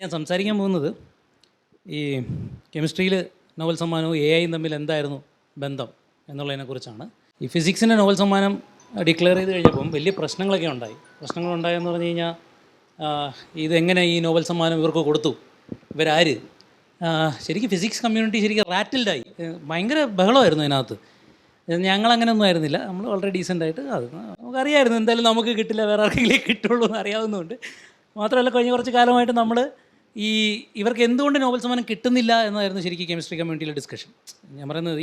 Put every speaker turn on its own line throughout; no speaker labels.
ഞാൻ സംസാരിക്കാൻ പോകുന്നത് ഈ കെമിസ്ട്രിയിൽ നോബൽ സമ്മാനവും എ ഐയും തമ്മിൽ എന്തായിരുന്നു ബന്ധം എന്നുള്ളതിനെക്കുറിച്ചാണ്. ഈ ഫിസിക്സിൻ്റെ നോബൽ സമ്മാനം ഡിക്ലെയർ ചെയ്ത് കഴിഞ്ഞപ്പം വലിയ പ്രശ്നങ്ങളൊക്കെ ഉണ്ടായി. പ്രശ്നങ്ങളുണ്ടായെന്ന് പറഞ്ഞു കഴിഞ്ഞാൽ ഇതെങ്ങനെ ഈ നോബൽ സമ്മാനം ഇവർക്ക് കൊടുത്തു, ഇവരാര്? ശരിക്കും ഫിസിക്സ് കമ്മ്യൂണിറ്റി ശരിക്കും റാറ്റിൽഡായി. ഭയങ്കര ബഹളമായിരുന്നു അതിനകത്ത്. ഞങ്ങളങ്ങനെയൊന്നും ആയിരുന്നില്ല, നമ്മൾ വളരെ ഡീസൻ്റായിട്ട് അത് നമുക്കറിയായിരുന്നു എന്തായാലും നമുക്ക് കിട്ടില്ല, വേറെ ആർക്കെങ്കിലും കിട്ടുള്ളൂ എന്ന് അറിയാവുന്നതുകൊണ്ട്. മാത്രമല്ല കഴിഞ്ഞ കുറച്ച് കാലമായിട്ട് നമ്മൾ ഇവർക്ക് എന്തുകൊണ്ട് നോബൽ സമ്മാനം കിട്ടുന്നില്ല എന്നതായിരുന്നു ശരിക്കും കെമിസ്ട്രി കമ്മ്യൂണിറ്റിയിലെ ഡിസ്കഷൻ. ഞാൻ പറയുന്നത്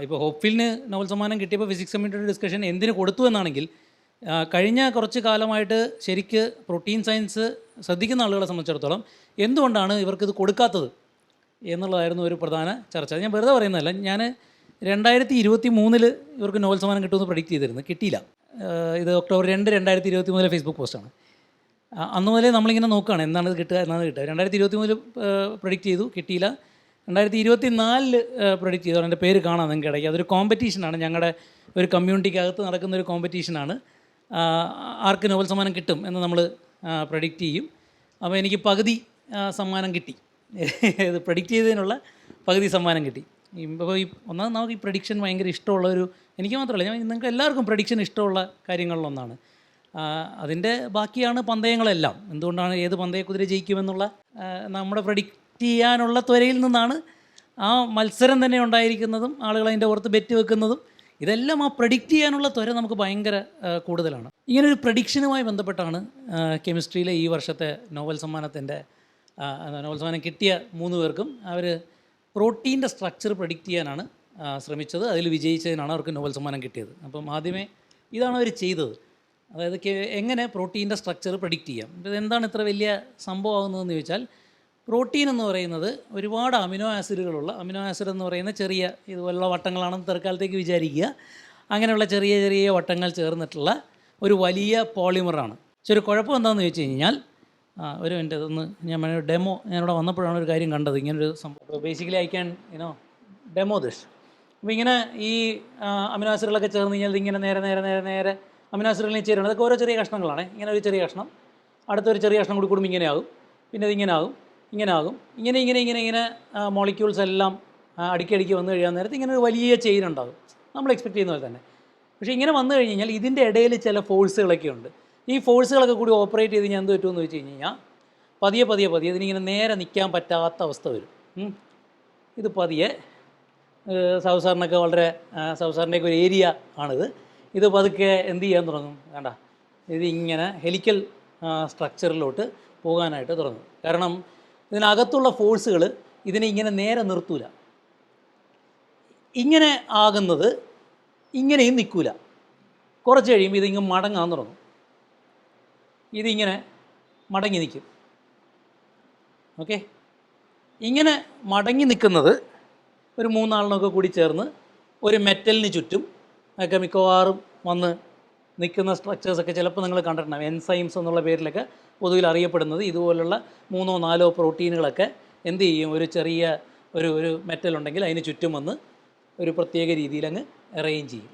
ഇപ്പോൾ ഹോപ്ഫീൽഡിന് നോബൽ സമ്മാനം കിട്ടിയപ്പോൾ ഫിസിക്സ് കമ്മ്യൂണിറ്റിയുടെ ഡിസ്കഷൻ എന്തിന് കൊടുത്തു എന്നാണെങ്കിൽ, കഴിഞ്ഞ കുറച്ച് കാലമായിട്ട് ശരിക്ക് പ്രോട്ടീൻ സയൻസ് ശ്രദ്ധിക്കുന്ന ആളുകളെ സംബന്ധിച്ചിടത്തോളം എന്തുകൊണ്ടാണ് ഇവർക്കിത് കൊടുക്കാത്തത് എന്നുള്ളതായിരുന്നു ഒരു പ്രധാന ചർച്ച. ഞാൻ വെറുതെ പറയുന്നതല്ല, ഞാൻ 2023 ഇവർക്ക് നോബൽ സമ്മാനം കിട്ടുമെന്ന് പ്രഡിക്റ്റ് ചെയ്തിരുന്നു, കിട്ടിയില്ല. ഇത് October 2, 2023 ഫേസ്ബുക്ക് പോസ്റ്റാണ്. അന്ന് മുതലേ നമ്മളിങ്ങനെ നോക്കുകയാണ് എന്നാണ് കിട്ടുക. 2023 പ്രഡിക്റ്റ് ചെയ്തു, കിട്ടിയില്ല. 2024 പ്രഡിക്റ്റ് ചെയ്തു. എൻ്റെ പേര് കാണാം നിങ്ങൾക്ക് ഇടയ്ക്ക്. അതൊരു കോമ്പറ്റീഷനാണ്, ഞങ്ങളുടെ ഒരു കമ്മ്യൂണിറ്റിക്കകത്ത് നടക്കുന്നൊരു കോമ്പറ്റീഷനാണ്. ആർക്ക് നോബൽ സമ്മാനം കിട്ടും എന്ന് നമ്മൾ പ്രഡിക്റ്റ് ചെയ്യും. അപ്പോൾ എനിക്ക് പകുതി സമ്മാനം കിട്ടി. ഇത് പ്രഡിക്റ്റ് ചെയ്തതിനുള്ള പകുതി സമ്മാനം കിട്ടി. ഇപ്പോൾ ഒന്നാമത് നമുക്ക് ഈ പ്രഡിക്ഷൻ ഭയങ്കര ഇഷ്ടമുള്ള എനിക്ക് മാത്രമല്ല, നിങ്ങൾക്ക് എല്ലാവർക്കും പ്രഡിക്ഷൻ ഇഷ്ടമുള്ള കാര്യങ്ങളിലൊന്നാണ്. അതിൻ്റെ ബാക്കിയാണ് പന്തയങ്ങളെല്ലാം. എന്തുകൊണ്ടാണ് ഏത് പന്തയക്കുതിര ജയിക്കുമെന്നുള്ള നമ്മുടെ പ്രഡിക്റ്റ് ചെയ്യാനുള്ള ത്വരയിൽ നിന്നാണ് ആ മത്സരം തന്നെ ഉണ്ടായിരിക്കുന്നതും ആളുകൾ അതിൻ്റെ പുറത്ത് ബെറ്റ് വെക്കുന്നതും. ഇതെല്ലാം ആ പ്രഡിക്റ്റ് ചെയ്യാനുള്ള ത്വര നമുക്ക് ഭയങ്കര കൂടുതലാണ്. ഇങ്ങനൊരു പ്രഡിക്ഷനുമായി ബന്ധപ്പെട്ടാണ് കെമിസ്ട്രിയിലെ ഈ വർഷത്തെ നോബൽ സമ്മാനം കിട്ടിയ 3 പേർക്കും അവർ പ്രോട്ടീൻ്റെ സ്ട്രക്ചർ പ്രഡിക്റ്റ് ചെയ്യാനാണ് ശ്രമിച്ചത്. അതിൽ വിജയിച്ചതിനാണ് അവർക്ക് നോബൽ സമ്മാനം കിട്ടിയത്. അപ്പം ആദ്യമേ ഇതാണ് അവർ ചെയ്തത്. അതായത് എങ്ങനെ പ്രോട്ടീൻ്റെ സ്ട്രക്ചർ പ്രഡിക്റ്റ് ചെയ്യാം. ഇതെന്താണ് ഇത്ര വലിയ സംഭവമാകുന്നതെന്ന് ചോദിച്ചാൽ, പ്രോട്ടീൻ എന്ന് പറയുന്നത് ഒരുപാട് അമിനോ ആസിഡുകളുള്ള, അമിനോ ആസിഡ് എന്ന് പറയുന്ന ചെറിയ ഇതുപോലുള്ള വട്ടങ്ങളാണെന്ന് തൽക്കാലത്തേക്ക് വിചാരിക്കുക. അങ്ങനെയുള്ള ചെറിയ ചെറിയ വട്ടങ്ങൾ ചേർന്നിട്ടുള്ള ഒരു വലിയ പോളിമറാണ്. പക്ഷെ ഒരു കുഴപ്പം എന്താണെന്ന് ചോദിച്ചു കഴിഞ്ഞാൽ, ഒരു മിനിറ്റ് അതൊന്ന് ഞാനിവിടെ വന്നപ്പോഴാണ് ഒരു കാര്യം കണ്ടത്, ഇങ്ങനൊരു സംഭവം. Basically I can demo this. അപ്പോൾ ഇങ്ങനെ ഈ അമിനോ ആസിഡുകളൊക്കെ ചേർന്ന് കഴിഞ്ഞാൽ ഇതിങ്ങനെ നേരെ നേരെ നേരെ നേരെ അമിനോ ആസിഡുകളിൽ ചേരുന്നത്. അതൊക്കെ ഓരോ ചെറിയ കഷ്ണങ്ങളാണ്. ഇങ്ങനെ ഒരു ചെറിയ കഷ്ണം, അടുത്തൊരു ചെറിയ കഷ്ണം കൂടി കൂടുമ്പോൾ ഇങ്ങനെ ആകും, പിന്നെ ഇതിങ്ങനെ ആകും, ഇങ്ങനെ ആകും, ഇങ്ങനെ ഇങ്ങനെ ഇങ്ങനെ ഇങ്ങനെ മോളിക്യൂൾസ് എല്ലാം അടുക്കി വന്നു കഴിയാൻ നേരത്ത് ഇങ്ങനെ ഒരു വലിയ ചെയിൻ ഉണ്ടാകും, നമ്മൾ എക്സ്പെക്ട് ചെയ്യുന്ന പോലെ തന്നെ. പക്ഷേ ഇങ്ങനെ വന്നു കഴിഞ്ഞ് കഴിഞ്ഞാൽ ഇതിൻ്റെ ഇടയിൽ ചില ഫോഴ്സുകളൊക്കെ ഉണ്ട്. ഈ ഫോഴ്സുകളൊക്കെ കൂടി ഓപ്പറേറ്റ് ചെയ്ത് ഞാൻ എന്ത് പറ്റുമെന്ന് വെച്ച് കഴിഞ്ഞ് കഴിഞ്ഞാൽ, പതിയെ പതിയെ പതിയെ ഇതിനിങ്ങനെ നേരെ നിൽക്കാൻ പറ്റാത്ത അവസ്ഥ വരും. ഇത് പതിയെ സൗസാറിനൊക്കെ സൗസാറിൻ്റെയൊക്കെ ഒരു ഏരിയ ആണിത്. ഇത് പതുക്കെ എന്ത് ചെയ്യാൻ തുടങ്ങും, വേണ്ട ഇതിങ്ങനെ ഹെലിക്കൽ സ്ട്രക്ചറിലോട്ട് പോകാനായിട്ട് തുടങ്ങും. കാരണം ഇതിനകത്തുള്ള ഫോഴ്സുകൾ ഇതിനെ ഇങ്ങനെ നേരെ നിർത്തൂല. ഇങ്ങനെ ആകുന്നത് ഇങ്ങനെയും നിൽക്കൂല. കുറച്ച് കഴിയുമ്പോൾ ഇതിങ്ങനെ മടങ്ങാൻ തുടങ്ങും. ഇതിങ്ങനെ മടങ്ങി നിൽക്കും. ഓക്കെ, ഇങ്ങനെ മടങ്ങി നിൽക്കുന്നത് ഒരു 3 ആളിനൊക്കെ കൂടി ചേർന്ന് ഒരു മെറ്റലിന് ചുറ്റും ഒക്കെ മിക്കവാറും വന്ന് നിൽക്കുന്ന സ്ട്രക്ചേഴ്സൊക്കെ ചിലപ്പോൾ നിങ്ങൾ കണ്ടിട്ടുണ്ടാകും. എൻസൈംസ് എന്നുള്ള പേരിലൊക്കെ പൊതുവിൽ അറിയപ്പെടുന്നത് ഇതുപോലുള്ള 3 or 4 പ്രോട്ടീനുകളൊക്കെ എന്ത് ചെയ്യും, ഒരു ചെറിയ ഒരു മെറ്റൽ ഉണ്ടെങ്കിൽ അതിന് ചുറ്റും വന്ന് ഒരു പ്രത്യേക രീതിയിൽ അങ്ങ് അറേഞ്ച് ചെയ്യും.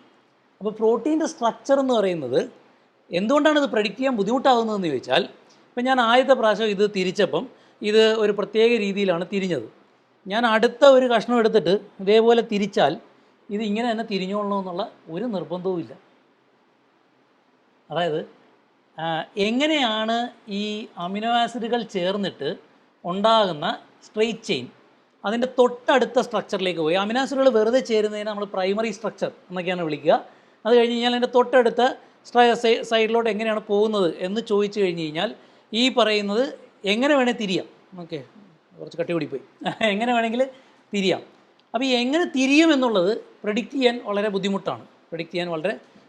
അപ്പോൾ പ്രോട്ടീൻ്റെ സ്ട്രക്ചർ എന്ന് പറയുന്നത് എന്തുകൊണ്ടാണ് ഇത് പ്രഡിക്റ്റ് ചെയ്യാൻ ബുദ്ധിമുട്ടാകുന്നതെന്ന് ചോദിച്ചാൽ, ഇപ്പം ഞാൻ ആദ്യത്തെ പ്രാവശ്യം ഇത് തിരിച്ചപ്പം ഇത് ഒരു പ്രത്യേക രീതിയിലാണ് തിരിഞ്ഞത്. ഞാൻ അടുത്ത ഒരു കഷ്ണം എടുത്തിട്ട് ഇതേപോലെ തിരിച്ചാൽ ഇത് ഇങ്ങനെ തന്നെ തിരിഞ്ഞോളണമെന്നുള്ള ഒരു നിർബന്ധവുമില്ല. അതായത് എങ്ങനെയാണ് ഈ അമിനോ ആസിഡുകൾ ചേർന്നിട്ട് ഉണ്ടാകുന്ന സ്ട്രെയിറ്റ് ചെയിൻ അതിൻ്റെ തൊട്ടടുത്ത സ്ട്രക്ചറിലേക്ക് പോയി. അമിനോ ആസിഡുകൾ വെറുതെ ചേരുന്നതിന് നമ്മൾ പ്രൈമറി സ്ട്രക്ചർ എന്നൊക്കെയാണ് വിളിക്കുക. അത് കഴിഞ്ഞ് കഴിഞ്ഞാൽ അതിൻ്റെ തൊട്ടടുത്ത സൈഡിലോട്ട് എങ്ങനെയാണ് പോകുന്നത് എന്ന് ചോദിച്ചു കഴിഞ്ഞ് കഴിഞ്ഞാൽ ഈ പറയുന്നത് എങ്ങനെ വേണേൽ തിരിയാം. ഓക്കെ, കുറച്ച് കട്ടി കൂടിപ്പോയി. എങ്ങനെ വേണമെങ്കിൽ തിരിയാം. അപ്പോൾ ഈ എങ്ങനെ തിരിയും എന്നുള്ളത് പ്രഡിക്റ്റ് ചെയ്യാൻ വളരെ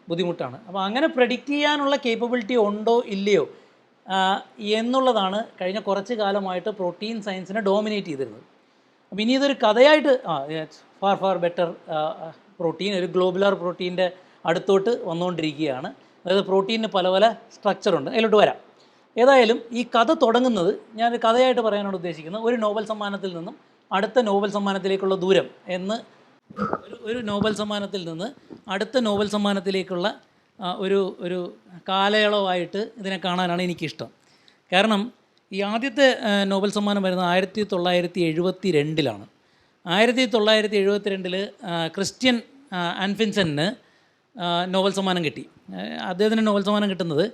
ബുദ്ധിമുട്ടാണ്. അപ്പോൾ അങ്ങനെ പ്രഡിക്റ്റ് ചെയ്യാനുള്ള കേപ്പബിലിറ്റി ഉണ്ടോ ഇല്ലയോ എന്നുള്ളതാണ് കഴിഞ്ഞ കുറച്ച് കാലമായിട്ട് പ്രോട്ടീൻ സയൻസിനെ ഡോമിനേറ്റ് ചെയ്തിരുന്നത്. അപ്പോൾ ഇനി ഇതൊരു കഥയായിട്ട് ഫാർ ബെറ്റർ പ്രോട്ടീൻ, ഒരു ഗ്ലോബുലാർ പ്രോട്ടീൻ്റെ അടുത്തോട്ട് വന്നുകൊണ്ടിരിക്കുകയാണ്. അതായത് പ്രോട്ടീനിന് പല പല സ്ട്രക്ചറുണ്ട്, അതിലോട്ട് വരാം. ഏതായാലും ഈ കഥ തുടങ്ങുന്നത്, ഞാൻ കഥയായിട്ട് പറയാനാണ് ഉദ്ദേശിക്കുന്നത്, ഒരു നോബൽ സമ്മാനത്തിൽ നിന്നും അടുത്ത നോബൽ സമ്മാനത്തിലേക്കുള്ള ദൂരം എന്ന്, ഒരു നോബൽ സമ്മാനത്തിൽ നിന്ന് അടുത്ത നോബൽ സമ്മാനത്തിലേക്കുള്ള ഒരു കാലയളവായിട്ട് ഇതിനെ കാണാനാണ് എനിക്കിഷ്ടം. കാരണം ഈ ആദ്യത്തെ നോബൽ സമ്മാനം വരുന്നത് 1972 1972 ക്രിസ്റ്റ്യൻ ആൻഫിൻസന് നോബൽ സമ്മാനം കിട്ടി. അദ്ദേഹത്തിന് നോബൽ സമ്മാനം കിട്ടുന്നത്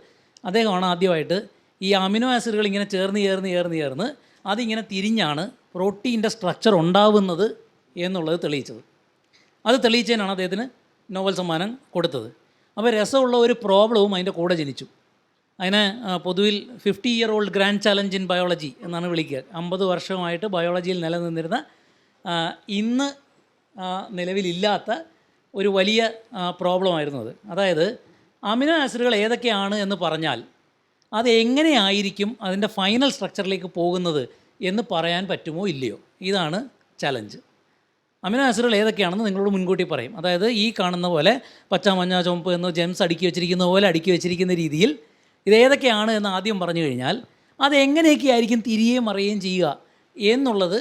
അദ്ദേഹമാണ് ആദ്യമായിട്ട് ഈ അമിനോ ആസിഡുകൾ ഇങ്ങനെ ചേർന്ന് അതിങ്ങനെ തിരിഞ്ഞാണ് പ്രോട്ടീൻ്റെ സ്ട്രക്ചർ ഉണ്ടാവുന്നത് എന്നുള്ളത് തെളിയിച്ചത്. അത് തെളിയിച്ചതിനാണ് അദ്ദേഹത്തിന് നോബൽ സമ്മാനം കൊടുത്തത്. അപ്പോൾ രസമുള്ള ഒരു പ്രോബ്ലവും അതിൻ്റെ കൂടെ ജനിച്ചു. അതിനെ പൊതുവിൽ 50-year-old grand challenge in biology എന്നാണ് വിളിക്കുക. 50 വർഷമായിട്ട് ബയോളജിയിൽ നിലനിന്നിരുന്ന ഇന്ന് നിലവിലില്ലാത്ത ഒരു വലിയ പ്രോബ്ലമായിരുന്നു അത്. അതായത് അമിനോ ആസിഡുകൾ ഏതൊക്കെയാണ് എന്ന് പറഞ്ഞാൽ അത് എങ്ങനെയായിരിക്കും അതിൻ്റെ ഫൈനൽ സ്ട്രക്ചറിലേക്ക് പോകുന്നത് എന്ന് പറയാൻ പറ്റുമോ ഇല്ലയോ, ഇതാണ് ചലഞ്ച്. അമിനോ ആസിഡുകൾ ഏതൊക്കെയാണെന്ന് നിങ്ങളോട് മുൻകൂട്ടി പറയും. അതായത് ഈ കാണുന്ന പോലെ പച്ച, മഞ്ഞ, ചുവപ്പ് എന്ന് ജെംസ് അടുക്കി വെച്ചിരിക്കുന്ന പോലെ അടുക്കി വെച്ചിരിക്കുന്ന രീതിയിൽ ഇതേതൊക്കെയാണ് എന്ന് ആദ്യം പറഞ്ഞു കഴിഞ്ഞാൽ അതെങ്ങനെയൊക്കെ ആയിരിക്കും തിരികെയും മറിയുകയും ചെയ്യുക എന്നുള്ളത്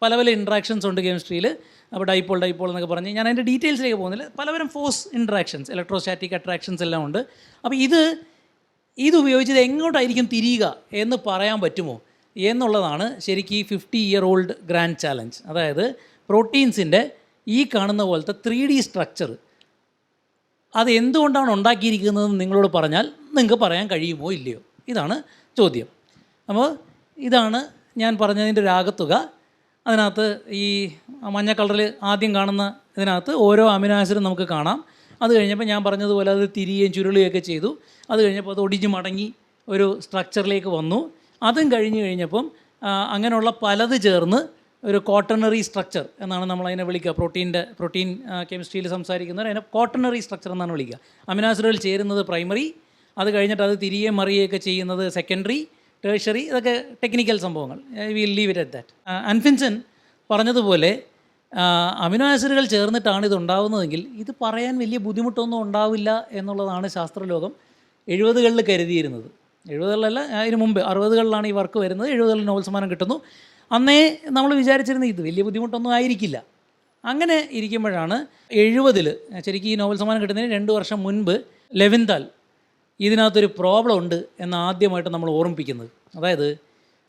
പല പല ഇൻട്രാക്ഷൻസ് ഉണ്ട് കെമിസ്ട്രിയിൽ. അപ്പോൾ ഡൈപോൾ എന്നൊക്കെ പറഞ്ഞ് ഞാൻ അതിൻ്റെ ഡീറ്റെയിൽസിലേക്ക് പോകുന്നില്ല. പലതരം ഫോഴ്സ് ഇൻട്രാക്ഷൻസ്, ഇലക്ട്രോസ്റ്റാറ്റിക് അട്രാക്ഷൻസ് എല്ലാം ഉണ്ട്. അപ്പോൾ ഇത് ഉപയോഗിച്ചത് എങ്ങോട്ടായിരിക്കും തിരിയുക എന്ന് പറയാൻ പറ്റുമോ എന്നുള്ളതാണ് ശരിക്കും ഈ 50-year-old ഗ്രാൻഡ് ചാലഞ്ച്. അതായത് പ്രോട്ടീൻസിൻ്റെ ഈ കാണുന്ന പോലത്തെ 3D സ്ട്രക്ചർ അത് എന്തുകൊണ്ടാണ് ഉണ്ടാക്കിയിരിക്കുന്നതെന്ന് നിങ്ങളോട് പറഞ്ഞാൽ നിങ്ങൾക്ക് പറയാൻ കഴിയുമോ ഇല്ലയോ, ഇതാണ് ചോദ്യം. അപ്പോൾ ഇതാണ് ഞാൻ പറഞ്ഞതിൻ്റെ ഒരു ആകത്തുക. അതിനകത്ത് ഈ മഞ്ഞ കളറിൽ ആദ്യം കാണുന്ന ഇതിനകത്ത് ഓരോ അമിനോ ആസിഡും നമുക്ക് കാണാം. അത് കഴിഞ്ഞപ്പോൾ ഞാൻ പറഞ്ഞതുപോലെ അത് തിരിയുകയും ചുരുളുകയൊക്കെ ചെയ്തു. അത് കഴിഞ്ഞപ്പോൾ അത് ഒടിഞ്ഞ് മടങ്ങി ഒരു സ്ട്രക്ചറിലേക്ക് വന്നു. അതും കഴിഞ്ഞപ്പം അങ്ങനെയുള്ള പലത് ചേർന്ന് ഒരു ക്വാട്ടർണറി സ്ട്രക്ചർ എന്നാണ് നമ്മളതിനെ വിളിക്കുക. പ്രോട്ടീൻ കെമിസ്ട്രിയിൽ സംസാരിക്കുന്നവർ അതിനെ ക്വാട്ടർണറി സ്ട്രക്ചർ എന്നാണ് വിളിക്കുക. അമിനോ ആസിഡുകൾ ചേരുന്നത് പ്രൈമറി, അത് കഴിഞ്ഞിട്ട് അത് തിരികെ മറിയുകയൊക്കെ ചെയ്യുന്നത് സെക്കൻഡറി, ടേഴ്ഷറി, ഇതൊക്കെ ടെക്നിക്കൽ സംഭവങ്ങൾ. Will leave it at that. Anfinsen പറഞ്ഞതുപോലെ അമിനോ ആസിഡുകൾ ചേർന്നിട്ടാണ് ഇത് ഉണ്ടാകുന്നതെങ്കിൽ ഇത് പറയാൻ വലിയ ബുദ്ധിമുട്ടൊന്നും ഉണ്ടാവില്ല എന്നുള്ളതാണ് ശാസ്ത്രലോകം 70കളിൽ കരുതിയിരുന്നത്. 70കളിലല്ല, അതിന് മുമ്പ് 60കളിലാണ് ഈ വർക്ക് വരുന്നത്. 70കളിൽ നോബൽ സമ്മാനം കിട്ടുന്നു. അന്നേ നമ്മൾ വിചാരിച്ചിരുന്നത് ഇത് വലിയ ബുദ്ധിമുട്ടൊന്നും ആയിരിക്കില്ല. അങ്ങനെ ഇരിക്കുമ്പോഴാണ് 70ൽ ശരിക്കും ഈ നോബൽ സമ്മാനം കിട്ടുന്നതിന് 2 വർഷം മുൻപ് ലെവിൻതാൽ ഇതിനകത്തൊരു പ്രോബ്ലം ഉണ്ട് എന്ന് ആദ്യമായിട്ട് നമ്മൾ ഓർമ്മിപ്പിക്കുന്നത്. അതായത്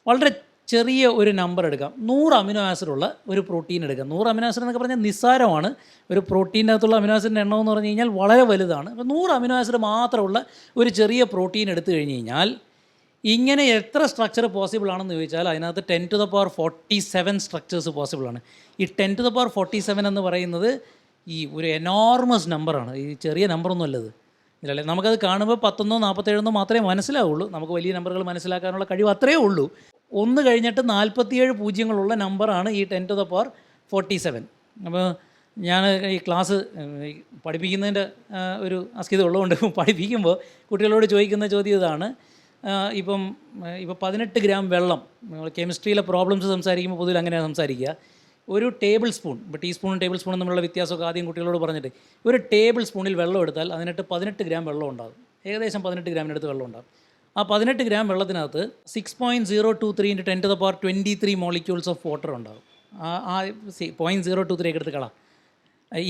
വളരെ ചെറിയ ഒരു നമ്പർ എടുക്കാം, 100 അമിനോ ആസിഡുള്ള ഒരു പ്രോട്ടീൻ എടുക്കാം. 100 അമിനോ ആസിഡ് എന്നൊക്കെ പറഞ്ഞാൽ നിസ്സാരമാണ്. ഒരു പ്രോട്ടീൻ്റെ അകത്തുള്ള അമിനോ ആസിഡിൻ്റെ എണ്ണം എന്ന് പറഞ്ഞു കഴിഞ്ഞാൽ വളരെ വലുതാണ്. അപ്പോൾ 100 അമിനോ ആസിഡ് മാത്രമുള്ള ഒരു ചെറിയ പ്രോട്ടീൻ എടുത്തു കഴിഞ്ഞ് കഴിഞ്ഞാൽ ഇങ്ങനെ എത്ര സ്ട്രക്ചർ പോസിബിൾ ആണെന്ന് ചോദിച്ചാൽ അതിനകത്ത് 10⁻47 സ്ട്രക്ചേഴ്സ് പോസിബിളാണ്. ഈ 10⁻47 എന്ന് പറയുന്നത് ഈ ഒരു എനോർമസ് നമ്പറാണ്. ഈ ചെറിയ നമ്പറൊന്നും അല്ലത്. ഇല്ലല്ലേ, നമുക്കത് കാണുമ്പോൾ 10 47 മാത്രമേ മനസ്സിലാവുള്ളൂ. നമുക്ക് വലിയ നമ്പറുകൾ മനസ്സിലാക്കാനുള്ള കഴിവ് അത്രയേ ഉള്ളൂ. 1 കഴിഞ്ഞിട്ട് 47 പൂജ്യങ്ങളുള്ള നമ്പറാണ് ഈ 10⁻47. അപ്പോൾ ഞാൻ ഈ ക്ലാസ് പഠിപ്പിക്കുന്നതിൻ്റെ ഒരു അസ്കിത ഉള്ളതുകൊണ്ട് പഠിപ്പിക്കുമ്പോൾ കുട്ടികളോട് ചോദിക്കുന്ന ചോദ്യം ഇതാണ്. ഇപ്പം 18 ഗ്രാം വെള്ളം, കെമിസ്ട്രിയിലെ പ്രോബ്ലംസ് സംസാരിക്കുമ്പോൾ പൊതുവിൽ അങ്ങനെയാണ് സംസാരിക്കുക. ഒരു ടേബിൾ സ്പൂൺ, ഇപ്പോൾ ടീസ്പൂണും ടേബിൾ സ്പൂണും തമ്മിലുള്ള വ്യത്യാസമൊക്കെ ആദ്യം കുട്ടികളോട് പറഞ്ഞിട്ട്, ഒരു ടേബിൾ സ്പൂണിൽ വെള്ളം എടുത്താൽ അതിനകത്ത് 18 ഗ്രാം വെള്ളം ഉണ്ടാകും. ഏകദേശം 18 ഗ്രാമിനടുത്ത് വെള്ളം ഉണ്ടാകും. ആ 18 ഗ്രാം വെള്ളത്തിനകത്ത് 6.023 × 10⁻23 മോളിക്യൂൾസ് ഓഫ് വാട്ടർ ഉണ്ടാകും. ആ 0.023 എടുത്ത് കളാം.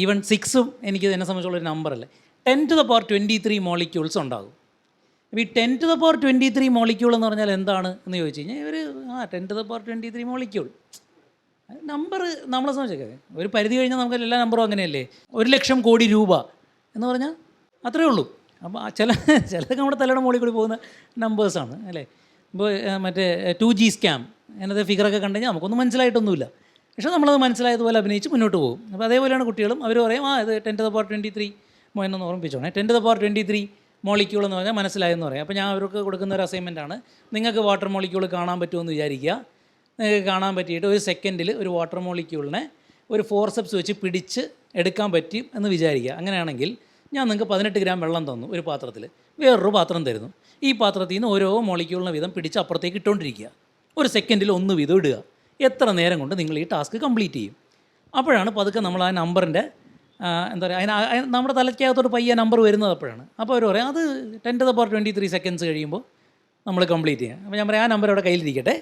ഈവൻ 6ഉം എനിക്ക് എന്നെ സംബന്ധിച്ചുള്ളൊരു നമ്പറല്ലേ. 10⁻23 മോളിക്യൂൾസ് ഉണ്ടാകും. അപ്പോൾ ഈ 10⁻23 മോളിക്യൂൾ എന്ന് പറഞ്ഞാൽ എന്താണ് എന്ന് ചോദിച്ചു കഴിഞ്ഞാൽ ഒരു 10⁻23 മോളിക്യൂൾ നമ്പർ നമ്മളെ സംബന്ധിച്ചൊക്കെ ഒരു പരിധി കഴിഞ്ഞാൽ നമുക്ക് എല്ലാ നമ്പറും അങ്ങനെയല്ലേ. 1,00,000 കോടി രൂപ എന്ന് പറഞ്ഞാൽ അത്രയേ ഉള്ളൂ. അപ്പോൾ ചിലതൊക്കെ നമ്മുടെ തലയുടെ മുകളിൽ കൂടി പോകുന്ന നമ്പേഴ്സാണ് അല്ലേ. ഇപ്പോൾ മറ്റേ 2G സ്കാം എന്നത്തെ ഫിഗറൊക്കെ കണ്ടു കഴിഞ്ഞാൽ നമുക്കൊന്നും മനസ്സിലായിട്ടൊന്നുമില്ല. പക്ഷേ നമ്മളത് മനസ്സിലായതുപോലെ അഭിനയിച്ച് മുന്നോട്ട് പോകും. അപ്പോൾ അതേപോലെയാണ് കുട്ടികളും. അവർ പറയും ഇത് 10⁻23 എന്നൊന്ന് ഓർമ്മിപ്പിച്ചോണേ. 10⁻23 മോളിക്യൂൾ എന്ന് പറഞ്ഞാൽ മനസ്സിലായെന്ന് പറയാം. അപ്പോൾ ഞാൻ അവർക്ക് കൊടുക്കുന്ന ഒരു അസൈൻമെൻറ്റാണ്, നിങ്ങൾക്ക് വാട്ടർ മോളിക്യൂൾ കാണാൻ പറ്റുമെന്ന് വിചാരിക്കുക. നിങ്ങൾക്ക് കാണാൻ പറ്റിയിട്ട് ഒരു സെക്കൻഡിൽ ഒരു വാട്ടർ മോളിക്യൂളിനെ ഒരു ഫോർസെപ്സ് വെച്ച് പിടിച്ച് എടുക്കാൻ പറ്റും എന്ന് വിചാരിക്കുക. അങ്ങനെയാണെങ്കിൽ ഞാൻ നിങ്ങൾക്ക് 18 ഗ്രാം വെള്ളം തന്നു ഒരു പാത്രത്തിൽ, വേറൊരു പാത്രം തരുന്നു. ഈ പാത്രത്തിൽ നിന്ന് ഓരോ മോളിക്യൂളിനെ വീതം പിടിച്ച് അപ്പുറത്തേക്ക് ഇട്ടുകൊണ്ടിരിക്കുക. ഒരു സെക്കൻഡിൽ 1 വീതം ഇടുക. എത്ര നേരം കൊണ്ട് നിങ്ങൾ ഈ ടാസ്ക് കംപ്ലീറ്റ് ചെയ്യും? അപ്പോഴാണ് പതുക്കെ നമ്മൾ ആ നമ്പറിൻ്റെ എന്താ പറയുക, നമ്മുടെ തലയ്ക്കകത്തോട്ട് പയ്യ നമ്പർ വരുന്നത് അപ്പോഴാണ്. അപ്പോൾ അവർ പറയും അത് 10⁻23 സെക്കൻഡ്സ് കഴിയുമ്പോൾ നമ്മൾ കംപ്ലീറ്റ് ചെയ്യാം. അപ്പോൾ ഞാൻ പറയാം ആ നമ്പർ അവിടെ കയ്യിലിരിക്കട്ടെ,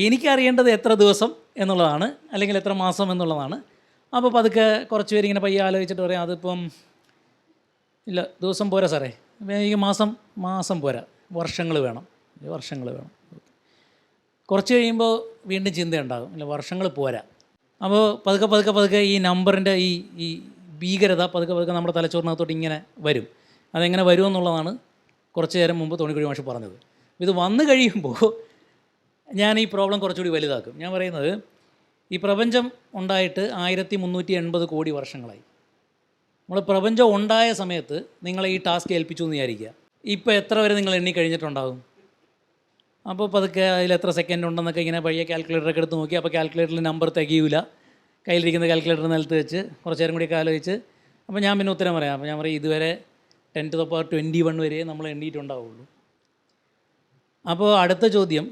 എനിക്കറിയേണ്ടത് എത്ര ദിവസം എന്നുള്ളതാണ്, അല്ലെങ്കിൽ എത്ര മാസം എന്നുള്ളതാണ്. അപ്പോൾ പതുക്കെ കുറച്ച് പേരിങ്ങനെ പയ്യെ ആലോചിച്ചിട്ട് പറയാം അതിപ്പം ഇല്ല ദിവസം പോരാ സാറേ, എനിക്ക് മാസം പോരാ, വർഷങ്ങൾ വേണം. കുറച്ച് കഴിയുമ്പോൾ വീണ്ടും ചിന്തയുണ്ടാകും, അല്ല വർഷങ്ങൾ പോരാ. അപ്പോൾ പതുക്കെ ഈ നമ്പറിൻ്റെ ഈ ഭീകരത പതുക്കെ നമ്മുടെ തലച്ചോറിനകത്തോട്ട് ഇങ്ങനെ വരും. അതെങ്ങനെ വരുമെന്നുള്ളതാണ് കുറച്ച് നേരം മുമ്പ് തോണിക്കുഴി മാഷ് പറഞ്ഞത്. ഇത് വന്നു കഴിയുമ്പോൾ ഞാൻ ഈ പ്രോബ്ലം കുറച്ചുകൂടി വലുതാക്കും. ഞാൻ പറയുന്നത്, ഈ പ്രപഞ്ചം ഉണ്ടായിട്ട് 1380 കോടി വർഷങ്ങളായി. നമ്മൾ പ്രപഞ്ചം ഉണ്ടായ സമയത്ത് നിങ്ങളെ ഈ ടാസ്ക് ഏൽപ്പിച്ചു എന്ന് വിചാരിക്കുക. ഇപ്പോൾ എത്ര വരെ നിങ്ങൾ എണ്ണി കഴിഞ്ഞിട്ടുണ്ടാകും? അപ്പോൾ പതുക്കെ അതിൽ എത്ര സെക്കൻഡ് ഉണ്ടെന്നൊക്കെ ഇങ്ങനെ പഴയ കാൽക്കുലേറ്ററൊക്കെ എടുത്ത് നോക്കി. അപ്പോൾ കാൽക്കുലേറ്ററിൽ നമ്പർ തികയില്ല. കയ്യിലിരിക്കുന്ന കാൽക്കുലേറ്റർ നിലത്ത് വെച്ച് കുറച്ച് നേരം കൂടി ആലോചിച്ച് അപ്പോൾ ഞാൻ പിന്നെ ഉത്തരം പറയാം. അപ്പോൾ ഞാൻ പറയും, ഇതുവരെ 10⁻21 വരെ നമ്മൾ എണ്ണിയിട്ടുണ്ടാവുള്ളൂ. അപ്പോൾ അടുത്ത ചോദ്യം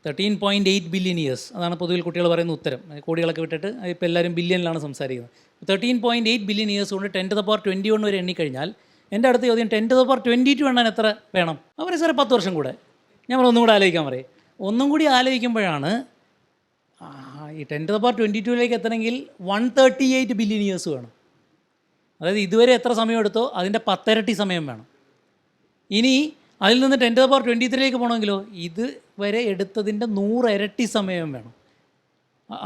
13.8 ബില്യൺ ഇയേഴ്സ്. അതാണ് പൊതുവിൽ കുട്ടികൾ പറയുന്ന ഉത്തരം. കോടികളൊക്കെ വിട്ടിട്ട് ഇപ്പോൾ എല്ലാവരും ബില്യണിലാണ് സംസാരിക്കുന്നത്. 13.8 ബില്യൺ ഇയേഴ്സ് കൊണ്ട് 10⁻21 വരെ എണ്ണിക്കഴിഞ്ഞാൽ എൻ്റെ അടുത്ത ചോദ്യം 10⁻22 എണ്ണാൻ എത്ര വേണം? അവർ സാറേ 10 വർഷം കൂടെ. ഞാൻ ഒന്നും കൂടെ ആലോചിക്കാൻ പറയും. ഒന്നും കൂടി ആലോചിക്കുമ്പോഴാണ് ഈ 10⁻22 എത്തണമെങ്കിൽ 138 ബില്യൺ ഇയേഴ്സ് വേണം. അതായത് ഇതുവരെ എത്ര സമയം എടുത്തോ അതിൻ്റെ 10 ഇരട്ടി സമയം വേണം. ഇനി അതിൽ നിന്ന് 10⁻23 പോകണമെങ്കിലോ ഇതുവരെ എടുത്തതിൻ്റെ 100 ഇരട്ടി സമയം വേണം.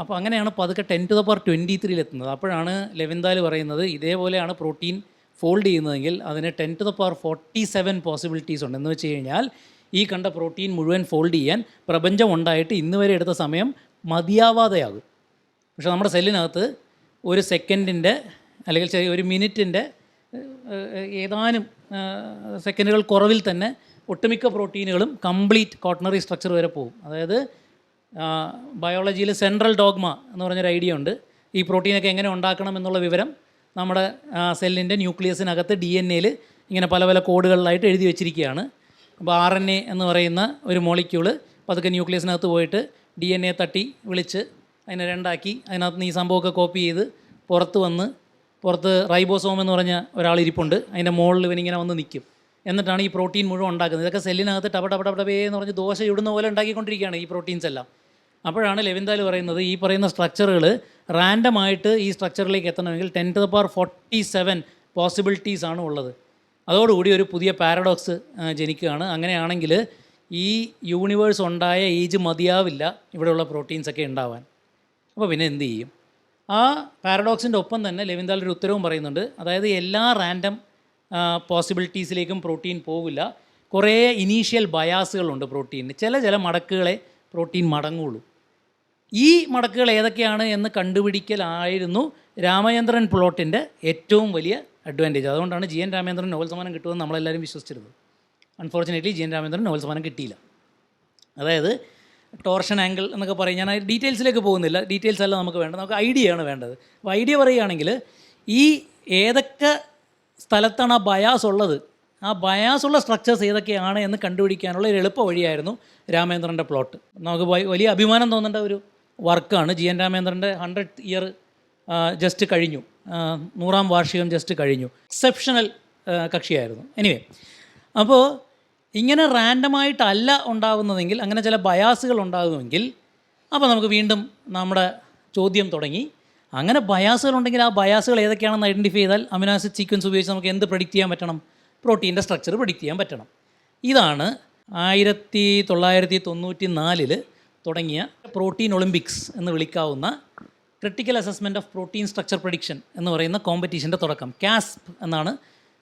അപ്പോൾ അങ്ങനെയാണ് പതുക്കെ 10⁻23 എത്തുന്നത്. അപ്പോഴാണ് ലെവിന്താൽ പറയുന്നത്, ഇതേപോലെയാണ് പ്രോട്ടീൻ ഫോൾഡ് ചെയ്യുന്നതെങ്കിൽ അതിന് 10⁻47 പോസിബിലിറ്റീസ് ഉണ്ട്. എന്ന് വെച്ച് കഴിഞ്ഞാൽ ഈ കണ്ട പ്രോട്ടീൻ മുഴുവൻ ഫോൾഡ് ചെയ്യാൻ പ്രപഞ്ചം ഉണ്ടായിട്ട് ഇന്ന് വരെ എടുത്ത സമയം മതിയാവാതെയാകും. പക്ഷേ നമ്മുടെ സെല്ലിനകത്ത് ഒരു സെക്കൻഡിൻ്റെ അല്ലെങ്കിൽ ഒരു മിനിറ്റിൻ്റെ ഏതാനും സെക്കൻഡുകൾ കുറവിൽ തന്നെ ഒട്ടുമിക്ക പ്രോട്ടീനുകളും കംപ്ലീറ്റ് കോട്ടണറി സ്ട്രക്ചർ വരെ പോകും. അതായത് ബയോളജിയിൽ സെൻട്രൽ ഡോഗ്മ എന്ന് പറഞ്ഞൊരു ഐഡിയ ഉണ്ട്. ഈ പ്രോട്ടീനൊക്കെ എങ്ങനെ ഉണ്ടാക്കണം എന്നുള്ള വിവരം നമ്മുടെ സെല്ലിൻ്റെ ന്യൂക്ലിയസിനകത്ത് DNA ഇങ്ങനെ പല പല കോഡുകളിലായിട്ട് എഴുതി വെച്ചിരിക്കുകയാണ്. അപ്പോൾ RNA എന്ന് പറയുന്ന ഒരു മോളിക്യൂള് പതുക്കെ ന്യൂക്ലിയസിനകത്ത് പോയിട്ട് DNA തട്ടി വിളിച്ച് അതിനെ രണ്ടാക്കി അതിനകത്ത് നിന്ന് ഈ സംഭവമൊക്കെ കോപ്പി ചെയ്ത് പുറത്ത് റൈബോസോം എന്ന് പറഞ്ഞ ഒരാളിരിപ്പുണ്ട്. അതിൻ്റെ മുകളിൽ ഇവനിങ്ങനെ വന്ന് നിൽക്കും. എന്നിട്ടാണ് ഈ പ്രോട്ടീൻ മുഴുവൻ ഉണ്ടാക്കുന്നത്. ഇതൊക്കെ സെല്ലിനകത്ത് ടപടപടപടപേ എന്ന് പറഞ്ഞ് ദോശ ഇടുന്ന പോലെ ഉണ്ടാക്കിക്കൊണ്ടിരിക്കുകയാണ് ഈ പ്രോട്ടീൻസ് എല്ലാം. അപ്പോഴാണ് ലെവിന്താൽ പറയുന്നത്, ഈ പറയുന്ന സ്ട്രക്ചറുകൾ റാൻഡമായിട്ട് ഈ സ്ട്രക്ചറിലേക്ക് എത്തണമെങ്കിൽ 10⁻47 പോസിബിലിറ്റീസ് ആണ് ഉള്ളത്. അതോടുകൂടി ഒരു പുതിയ പാരഡോക്സ് ജനിക്കുകയാണ്. അങ്ങനെയാണെങ്കിൽ ഈ യൂണിവേഴ്സ് ഉണ്ടായ ഏജ് മതിയാവില്ല ഇവിടെയുള്ള പ്രോട്ടീൻസൊക്കെ ഉണ്ടാവാൻ. അപ്പോൾ പിന്നെ എന്ത് ചെയ്യും? ആ പാരഡോക്സിൻ്റെ ഒപ്പം തന്നെ ലെവിന്താൽ ഒരു ഉത്തരവും പറയുന്നുണ്ട്. അതായത് എല്ലാ റാൻഡം പോസിബിലിറ്റീസിലേക്കും പ്രോട്ടീൻ പോകില്ല. കുറേ ഇനീഷ്യൽ ബയാസുകളുണ്ട് പ്രോട്ടീനിന്. ചില മടക്കുകളെ പ്രോട്ടീൻ മടങ്ങുള്ളൂ. ഈ മടക്കുകൾ ഏതൊക്കെയാണ് എന്ന് കണ്ടുപിടിക്കലായിരുന്നു രാമചന്ദ്രൻ പ്ലോട്ടിൻ്റെ ഏറ്റവും വലിയ അഡ്വാൻറ്റേജ്. അതുകൊണ്ടാണ് GN രാമചന്ദ്രൻ നോബൽ സമ്മാനം കിട്ടുമെന്ന് നമ്മളെല്ലാവരും വിശ്വസിച്ചിരുന്നത്. അൺഫോർച്ചുനേറ്റ്ലി GN രാമചന്ദ്രൻ നോബൽ സമ്മാനം കിട്ടിയില്ല. അതായത് ടോർഷൻ ആംഗിൾ എന്നൊക്കെ പറയും. ഞാൻ ഡീറ്റെയിൽസിലേക്ക് പോകുന്നില്ല, ഡീറ്റെയിൽസ് അല്ല നമുക്ക് വേണ്ടത്, നമുക്ക് ഐഡിയയാണ് വേണ്ടത്. അപ്പോൾ ഐഡിയ പറയുകയാണെങ്കിൽ ഈ ഏതൊക്കെ സ്ഥലത്താണ് ആ ബയാസ് ഉള്ളത്, ആ ബയാസുള്ള സ്ട്രക്ചേഴ്സ് ഏതൊക്കെയാണ് എന്ന് കണ്ടുപിടിക്കാനുള്ള ഒരു എളുപ്പ വഴിയായിരുന്നു രാമചന്ദ്രൻ്റെ പ്ലോട്ട്. നമുക്ക് വലിയ അഭിമാനം തോന്നേണ്ട ഒരു വർക്കാണ്. GN രാമചന്ദ്രൻ്റെ 100th ഇയർ ജസ്റ്റ് കഴിഞ്ഞു, 100ാം വാർഷികം ജസ്റ്റ് കഴിഞ്ഞു. എക്സെപ്ഷണൽ കക്ഷിയായിരുന്നു. എനിവേ, അപ്പോൾ ഇങ്ങനെ റാൻഡമായിട്ടല്ല ഉണ്ടാകുന്നതെങ്കിൽ, അങ്ങനെ ചില ബയാസുകൾ ഉണ്ടാകുമെങ്കിൽ, അപ്പോൾ നമുക്ക് വീണ്ടും നമ്മുടെ ചോദ്യം തുടങ്ങി. അങ്ങനെ ബയാസുകൾ ഉണ്ടെങ്കിൽ ആ ബയാസുകൾ ഏതൊക്കെയാണെന്ന് ഐഡൻറ്റിഫൈ ചെയ്താൽ അമിനോ ആസിഡ് സീക്വൻസ് ഉപയോഗിച്ച് നമുക്ക് എന്ത് പ്രെഡിക്റ്റ് ചെയ്യാൻ പറ്റണം? പ്രോട്ടീൻ്റെ സ്ട്രക്ചർ പ്രെഡിക്റ്റ് ചെയ്യാൻ പറ്റണം. ഇതാണ് 1994 തുടങ്ങിയ പ്രോട്ടീൻ ഒളിമ്പിക്സ് എന്ന് വിളിക്കാവുന്ന critical assessment of protein structure prediction എന്ന് പറയുന്ന കോമ്പറ്റീഷൻ്റെ തുടക്കം. CASP എന്നാണ്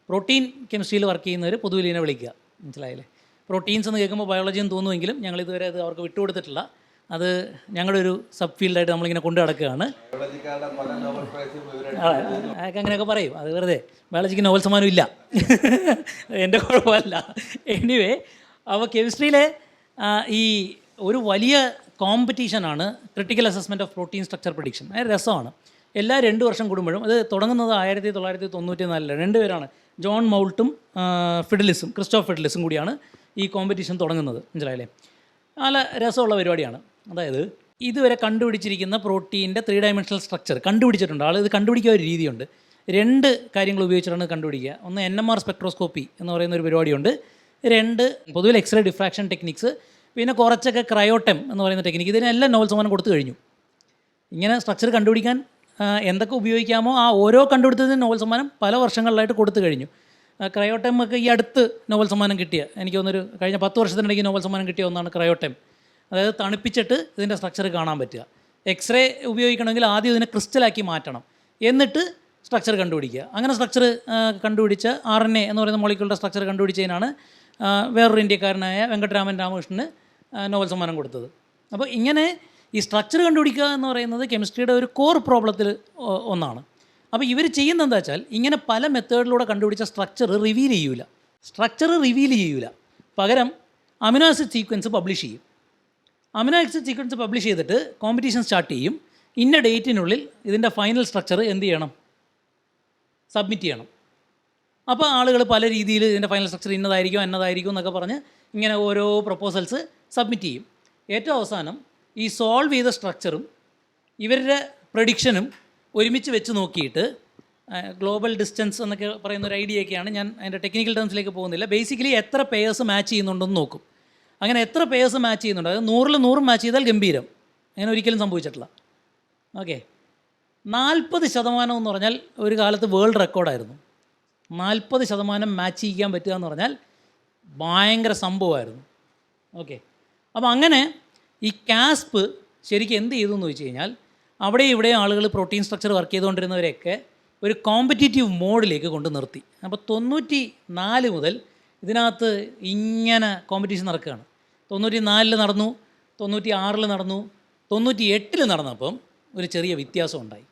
പ്രോട്ടീൻ കെമിസ്ട്രിയിൽ വർക്ക് ചെയ്യുന്നവർ പൊതുവിൽ ഇതിനെ വിളിക്കുക. മനസ്സിലായില്ലേ? പ്രോട്ടീൻസ് എന്ന് കേൾക്കുമ്പോൾ ബയോളജി എന്ന് തോന്നുമെങ്കിലും ഞങ്ങൾ ഇതുവരെ അത് അവർക്ക് വിട്ടുകൊടുത്തിട്ടില്ല. അത് ഞങ്ങളുടെ ഒരു സബ് ഫീൽഡായിട്ട് നമ്മളിങ്ങനെ കൊണ്ടു നടക്കുകയാണ്. അതൊക്കെ അങ്ങനെയൊക്കെ പറയും, അത് വെറുതെ. ബയോളജിക്ക് നോബൽ സമ്മാനം ഇല്ല, എൻ്റെ കുഴപ്പമല്ല. എനിവേ, അപ്പോൾ കെമിസ്ട്രിയിലെ ഈ ഒരു വലിയ കോമ്പറ്റീഷനാണ് critical assessment of protein structure prediction. അത് രസമാണ്. എല്ലാ 2 വർഷം കൂടുമ്പോഴും, അത് തുടങ്ങുന്നത് 1994 രണ്ടുപേരാണ്, ജോൺ മൗൾട്ടും ക്രിസ്റ്റോഫ് ഫിഡലിസും കൂടിയാണ് ഈ കോമ്പറ്റീഷൻ തുടങ്ങുന്നത്. മനസ്സിലായില്ലേ? നല്ല രസമുള്ള പരിപാടിയാണ്. അതായത് ഇതുവരെ കണ്ടുപിടിച്ചിരിക്കുന്ന പ്രോട്ടീൻ്റെ 3 ഡയമെൻഷണൽ സ്ട്രക്ചർ കണ്ടുപിടിച്ചിട്ടുണ്ട്. ഇത് കണ്ടുപിടിക്കാൻ ഒരു രീതിയുണ്ട്. 2 കാര്യങ്ങൾ ഉപയോഗിച്ചിട്ടാണ് കണ്ടുപിടിക്കുക. ഒന്ന് NMR സ്പെക്ട്രോസ്കോപ്പി എന്ന് പറയുന്ന ഒരു പരിപാടിയുണ്ട്. 2 പൊതുവിൽ എക്സ്റേ ഡിഫ്രാക്ഷൻ ടെക്നിക്സ്, പിന്നെ കുറച്ചൊക്കെ ക്രയോടെം എന്ന് പറയുന്ന ടെക്നിക്ക്. ഇതിനെല്ലാം നോബൽ സമ്മാനം കൊടുത്തു കഴിഞ്ഞു. ഇങ്ങനെ സ്ട്രക്ചർ കണ്ടുപിടിക്കാൻ എന്തൊക്കെ ഉപയോഗിക്കാമോ ആ ഓരോ കണ്ടുപിടുത്തത്തിന് നോബൽ സമ്മാനം പല വർഷങ്ങളിലായിട്ട് കൊടുത്തു കഴിഞ്ഞു. ക്രയോടെം ഒക്കെ ഈ അടുത്ത് നോബൽ സമ്മാനം കിട്ടിയ, എനിക്ക് തോന്നുന്നൊരു കഴിഞ്ഞ 10 വർഷത്തിനിടയ്ക്ക് നോബൽ സമ്മാനം കിട്ടിയ ഒന്നാണ് ക്രയോടെം. അതായത് തണുപ്പിച്ചിട്ട് ഇതിൻ്റെ സ്ട്രക്ചർ കാണാൻ പറ്റുക. എക്സ്റേ ഉപയോഗിക്കണമെങ്കിൽ ആദ്യം ഇതിനെ ക്രിസ്റ്റലാക്കി മാറ്റണം, എന്നിട്ട് സ്ട്രക്ചർ കണ്ടുപിടിക്കുക. അങ്ങനെ സ്ട്രക്ചർ കണ്ടുപിടിച്ച RNA എന്ന് പറയുന്ന മോളിക്യൂളിൻ്റെ സ്ട്രക്ചർ കണ്ടുപിടിച്ചതിനാണ് വേറൊരു ഇന്ത്യക്കാരനായ വെങ്കട്ടരാമൻ രാമകൃഷ്ണന് നോബൽ സമ്മാനം കൊടുത്തത്. അപ്പോൾ ഇങ്ങനെ ഈ സ്ട്രക്ചർ കണ്ടുപിടിക്കുക എന്ന് പറയുന്നത് കെമിസ്ട്രിയുടെ ഒരു കോർ പ്രോബ്ലത്തിൽ ഒന്നാണ്. അപ്പോൾ ഇവർ ചെയ്യുന്നത് എന്താ വെച്ചാൽ ഇങ്ങനെ പല മെത്തേഡിലൂടെ കണ്ടുപിടിച്ച സ്ട്രക്ചർ റിവീൽ ചെയ്യൂല, പകരം അമിനോ ആസിഡ് സീക്വൻസ് പബ്ലിഷ് ചെയ്യും. അമിനോ ആസിഡ് സീക്വൻസ് പബ്ലിഷ് ചെയ്തിട്ട് കോമ്പറ്റീഷൻ സ്റ്റാർട്ട് ചെയ്യും. ഇന്ന ഡേറ്റിനുള്ളിൽ ഇതിൻ്റെ ഫൈനൽ സ്ട്രക്ചർ എന്ത് ചെയ്യണം, സബ്മിറ്റ് ചെയ്യണം. അപ്പോൾ ആളുകൾ പല രീതിയിൽ ഇതിൻ്റെ ഫൈനൽ സ്ട്രക്ചർ എന്നതായിരിക്കും എന്നൊക്കെ പറഞ്ഞ് ഇങ്ങനെ ഓരോ പ്രപ്പോസൽസ് സബ്മിറ്റ് ചെയ്യും. ഏറ്റവും അവസാനം ഈ സോൾവ് ചെയ്ത സ്ട്രക്ചറും ഇവരുടെ പ്രഡിക്ഷനും ഒരുമിച്ച് വെച്ച് നോക്കിയിട്ട് ഗ്ലോബൽ ഡിസ്റ്റൻസ് എന്നൊക്കെ പറയുന്ന ഒരു ഐഡിയയൊക്കെയാണ്, ഞാൻ അതിൻ്റെ ടെക്നിക്കൽ ടേംസിലേക്ക് പോകുന്നില്ല. ബേസിക്കലി എത്ര പേയേഴ്സ് മാച്ച് ചെയ്യുന്നുണ്ടെന്ന് നോക്കും. അങ്ങനെ എത്ര പേയേഴ്സ് മാച്ച് ചെയ്യുന്നുണ്ട്, അതായത് 100-ൽ 100 മാച്ച് ചെയ്താൽ ഗംഭീരം. അങ്ങനെ ഒരിക്കലും സംഭവിച്ചിട്ടില്ല. ഓക്കെ, 40% എന്ന് പറഞ്ഞാൽ ഒരു കാലത്ത് വേൾഡ് റെക്കോർഡായിരുന്നു. 40% മാച്ച് ചെയ്യാൻ പറ്റുക എന്ന് പറഞ്ഞാൽ ഭയങ്കര സംഭവമായിരുന്നു. ഓക്കെ, അപ്പോൾ അങ്ങനെ ഈ കാസ്പ് ശരിക്കും എന്ത് ചെയ്തു എന്ന് ചോദിച്ചു കഴിഞ്ഞാൽ, അവിടെ ഇവിടെ ആളുകൾ പ്രോട്ടീൻ സ്ട്രക്ചർ വർക്ക് ചെയ്തുകൊണ്ടിരുന്നവരെയൊക്കെ ഒരു കോമ്പറ്റീറ്റീവ് മോഡിലേക്ക് കൊണ്ട് നിർത്തി. അപ്പോൾ 94 മുതൽ ഇതിനകത്ത് ഇങ്ങനെ കോമ്പറ്റീഷൻ നടക്കുകയാണ്. 94 നടന്നു, 96 നടന്നു, 98 നടന്നപ്പം ഒരു ചെറിയ വ്യത്യാസം ഉണ്ടായി.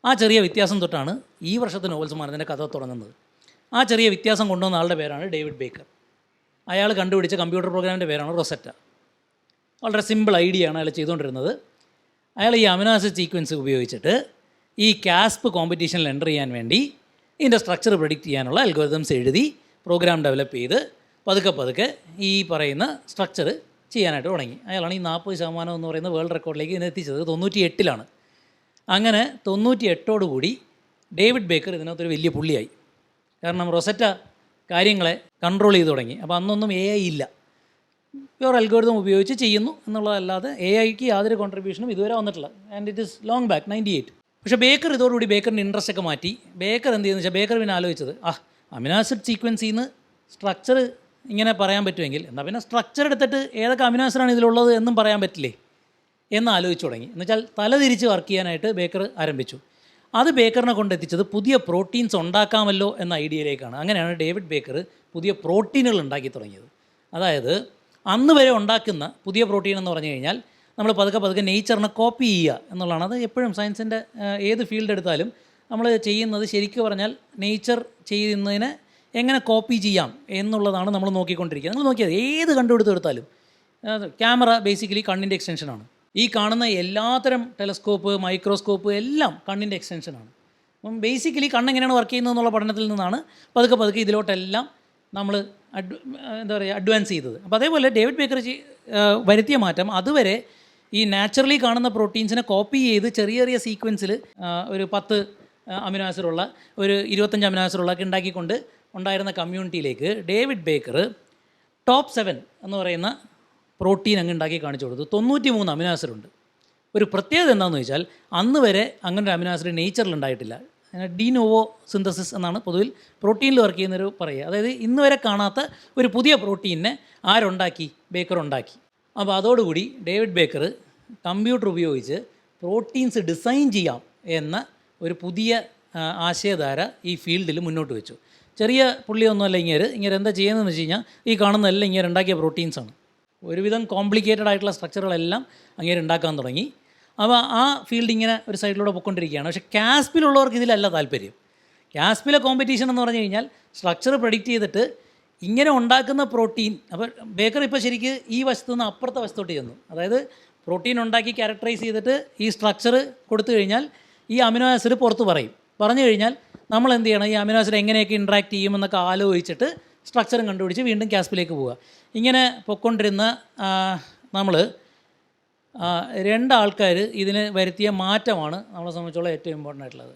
ആ ചെറിയ വ്യത്യാസം തൊട്ടാണ് ഈ വർഷത്തെ നോബൽ സമ്മാനത്തിൻ്റെ കഥ തുടങ്ങുന്നത്. ആ ചെറിയ വ്യത്യാസം കൊണ്ടുവന്ന ആളുടെ പേരാണ് ഡേവിഡ് ബേക്കർ. അയാൾ കണ്ടുപിടിച്ച കമ്പ്യൂട്ടർ പ്രോഗ്രാമിൻ്റെ പേരാണ് റൊസറ്റ. വളരെ സിമ്പിൾ ഐഡിയ ആണ് അയാൾ ചെയ്തുകൊണ്ടിരുന്നത്. അയാൾ ഈ അമിനോ ആസിഡ് സീക്വൻസ് ഉപയോഗിച്ചിട്ട് ഈ കാസ്പ് കോമ്പറ്റീഷനിൽ എൻ്റർ ചെയ്യാൻ വേണ്ടി ഇതിൻ്റെ സ്ട്രക്ചർ പ്രെഡിക്റ്റ് ചെയ്യാനുള്ള അൽഗോരിതംസ് എഴുതി പ്രോഗ്രാം ഡെവലപ്പ് ചെയ്ത് പതുക്കെ ഈ പറയുന്ന സ്ട്രക്ചർ ചെയ്യാനായിട്ട് തുടങ്ങി. അയാളാണ് ഈ 40% എന്ന് പറയുന്ന വേൾഡ് റെക്കോർഡിലേക്ക് ഇതിനെ എത്തിച്ചത്. 98 അങ്ങനെ 98 ഡേവിഡ് ബേക്കർ ഇതിനകത്തൊരു വലിയ പുള്ളിയായി. കാരണം റൊസറ്റ കാര്യങ്ങളെ കൺട്രോൾ ചെയ്ത് തുടങ്ങി. അപ്പോൾ അന്നൊന്നും AI ഇല്ല, പ്യുവർ അൽഗോരിതം ഉപയോഗിച്ച് ചെയ്യുന്നു എന്നുള്ളതല്ലാതെ AIക്ക് യാതൊരു കോൺട്രിബ്യൂഷനും ഇതുവരെ വന്നിട്ടില്ല. And it is long back 98. പക്ഷേ ബേക്കർ ഇതോടുകൂടി ബേക്കറിൻ്റെ ഇൻട്രസ്റ്റ് ഒക്കെ മാറ്റി. ബേക്കർ എന്ത് ചെയ്യുന്നത് വെച്ചാൽ, ബേക്കർ പിന്നെ ആലോചിച്ചത് അമിനോ ആസിഡ് സീക്വൻസിൽ നിന്ന് സ്ട്രക്ചർ ഇങ്ങനെ പറയാൻ പറ്റുമെങ്കിൽ എന്നാൽ പിന്നെ സ്ട്രക്ചർ എടുത്തിട്ട് ഏതൊക്കെ അമിനോ ആസിഡാണ് ഇതിലുള്ളത് എന്നും പറയാൻ പറ്റില്ലേ എന്ന് ആലോചിച്ച് തുടങ്ങി. എന്നുവെച്ചാൽ തലതിരിച്ച് വർക്ക് ചെയ്യാനായിട്ട് ബേക്കർ ആരംഭിച്ചു. അത് ബേക്കറിനെ കൊണ്ടെത്തിച്ചത് പുതിയ പ്രോട്ടീൻസ് ഉണ്ടാക്കാമല്ലോ എന്ന ഐഡിയയിലേക്കാണ്. അങ്ങനെയാണ് ഡേവിഡ് ബേക്കർ പുതിയ പ്രോട്ടീനുകൾ ഉണ്ടാക്കി തുടങ്ങിയത്. അതായത് അന്ന് വരെ ഉണ്ടാക്കുന്ന പുതിയ പ്രോട്ടീൻ എന്ന് പറഞ്ഞു കഴിഞ്ഞാൽ നമ്മൾ പതുക്കെ നേച്ചറിനെ കോപ്പി ചെയ്യുക എന്നുള്ളതാണ്. അത് എപ്പോഴും സയൻസിൻ്റെ ഏത് ഫീൽഡ് എടുത്താലും നമ്മൾ ചെയ്യുന്നത് ശരിക്കും പറഞ്ഞാൽ നേച്ചർ ചെയ്യുന്നതിനെ എങ്ങനെ കോപ്പി ചെയ്യാം എന്നുള്ളതാണ് നമ്മൾ നോക്കിക്കൊണ്ടിരിക്കുക. നമ്മൾ നോക്കിയത് ഏത് കണ്ടുപിടുത്തെടുത്താലും ക്യാമറ ബേസിക്കലി കണ്ണിൻ്റെ എക്സ്റ്റൻഷനാണ്. ഈ കാണുന്ന എല്ലാത്തരം ടെലസ്കോപ്പ്, മൈക്രോസ്കോപ്പ് എല്ലാം കണ്ണിൻ്റെ എക്സ്റ്റൻഷനാണ്. അപ്പം ബേസിക്കലി കണ്ണെങ്ങനെയാണ് വർക്ക് ചെയ്യുന്നത് എന്നുള്ള പഠനത്തിൽ നിന്നാണ് പതുക്കെ ഇതിലോട്ടെല്ലാം നമ്മൾ അഡ്വാൻസ് ചെയ്തത്. അപ്പോൾ അതേപോലെ ഡേവിഡ് ബേക്കർ വരുത്തിയ മാറ്റം അതുവരെ ഈ നാച്ചുറലി കാണുന്ന പ്രോട്ടീൻസിനെ കോപ്പി ചെയ്ത് ചെറിയ സീക്വൻസിൽ ഒരു 10 അമിനോ ആസിഡുള്ള ഒരു 25 അമിനോ ആസിഡുള്ള ഒക്കെ ഉണ്ടാക്കിക്കൊണ്ട് ഉണ്ടായിരുന്ന കമ്മ്യൂണിറ്റിയിലേക്ക് ഡേവിഡ് ബേക്കർ ടോപ്പ് 7 എന്ന് പറയുന്ന പ്രോട്ടീൻ അങ്ങ് ഉണ്ടാക്കി കാണിച്ചു കൊടുത്തു. 93 അമിനോ ആസിഡ് ഉണ്ട്. ഒരു പ്രത്യേകത എന്താണെന്ന് വെച്ചാൽ അന്ന് വരെ അങ്ങനെ ഒരു അമിനോ ആസിഡ് നേച്ചറിൽ ഉണ്ടായിട്ടില്ല. ഡിനോവോ സിന്തസിസ് എന്നാണ് പൊതുവിൽ പ്രോട്ടീനിൽ വർക്ക് ചെയ്യുന്നൊരു പറയുക. അതായത് ഇന്ന് വരെ കാണാത്ത ഒരു പുതിയ പ്രോട്ടീനിനെ ആരുണ്ടാക്കി? ബേക്കർ ഉണ്ടാക്കി. അപ്പോൾ അതോടുകൂടി ഡേവിഡ് ബേക്കർ കമ്പ്യൂട്ടർ ഉപയോഗിച്ച് പ്രോട്ടീൻസ് ഡിസൈൻ ചെയ്യാം എന്ന ഒരു പുതിയ ആശയധാര ഈ ഫീൽഡിൽ മുന്നോട്ട് വെച്ചു. ചെറിയ പുള്ളിയൊന്നുമല്ല ഇങ്ങനെ എന്താ ചെയ്യുന്നതെന്ന് വെച്ച് കഴിഞ്ഞാൽ ഈ കാണുന്നതെല്ലാം ഇങ്ങനെ ഉണ്ടാക്കിയ പ്രോട്ടീൻസാണ്. ഒരുവിധം കോംപ്ലിക്കേറ്റഡ് ആയിട്ടുള്ള സ്ട്രക്ചറുകളെല്ലാം അങ്ങനെ ഉണ്ടാക്കാൻ തുടങ്ങി. അപ്പോൾ ആ ഫീൽഡ് ഇങ്ങനെ ഒരു സൈഡിലൂടെ പോയിക്കൊണ്ടിരിക്കുകയാണ്. പക്ഷേ കാസ്പിലുള്ളവർക്ക് ഇതിലല്ല താല്പര്യം. കാസ്പിലെ കോമ്പറ്റീഷൻ എന്ന് പറഞ്ഞു കഴിഞ്ഞാൽ സ്ട്രക്ചർ പ്രെഡിക്റ്റ് ചെയ്തിട്ട് ഇങ്ങനെ ഉണ്ടാക്കുന്ന പ്രോട്ടീൻ. അപ്പോൾ ബേക്കർ ഇപ്പോൾ ശരിക്ക് ഈ വശത്തു നിന്ന് അപ്പുറത്തെ വശത്തോട്ട് ചെന്നു. അതായത് പ്രോട്ടീൻ ഉണ്ടാക്കി ക്യാരക്ടറൈസ് ചെയ്തിട്ട് ഈ സ്ട്രക്ചർ കൊടുത്തു കഴിഞ്ഞാൽ ഈ അമിനോ ആസിഡ് പുറത്ത് പറഞ്ഞു കഴിഞ്ഞാൽ നമ്മൾ എന്ത് ചെയ്യണം? ഈ അമിനോ ആസിഡ് എങ്ങനെയൊക്കെ ഇൻട്രാക്ട് ചെയ്യുമെന്നൊക്കെ ആലോചിച്ചിട്ട് സ്ട്രക്ചറും കണ്ടുപിടിച്ച് വീണ്ടും കാസ്പിലേക്ക് പോവുക. ഇങ്ങനെ പൊയ്ക്കൊണ്ടിരുന്ന നമ്മൾ 2 ആൾക്കാർ ഇതിന് വരുത്തിയ മാറ്റമാണ് നമ്മളെ സംബന്ധിച്ചുള്ള ഏറ്റവും ഇമ്പോർട്ടൻ്റ് ആയിട്ടുള്ളത്.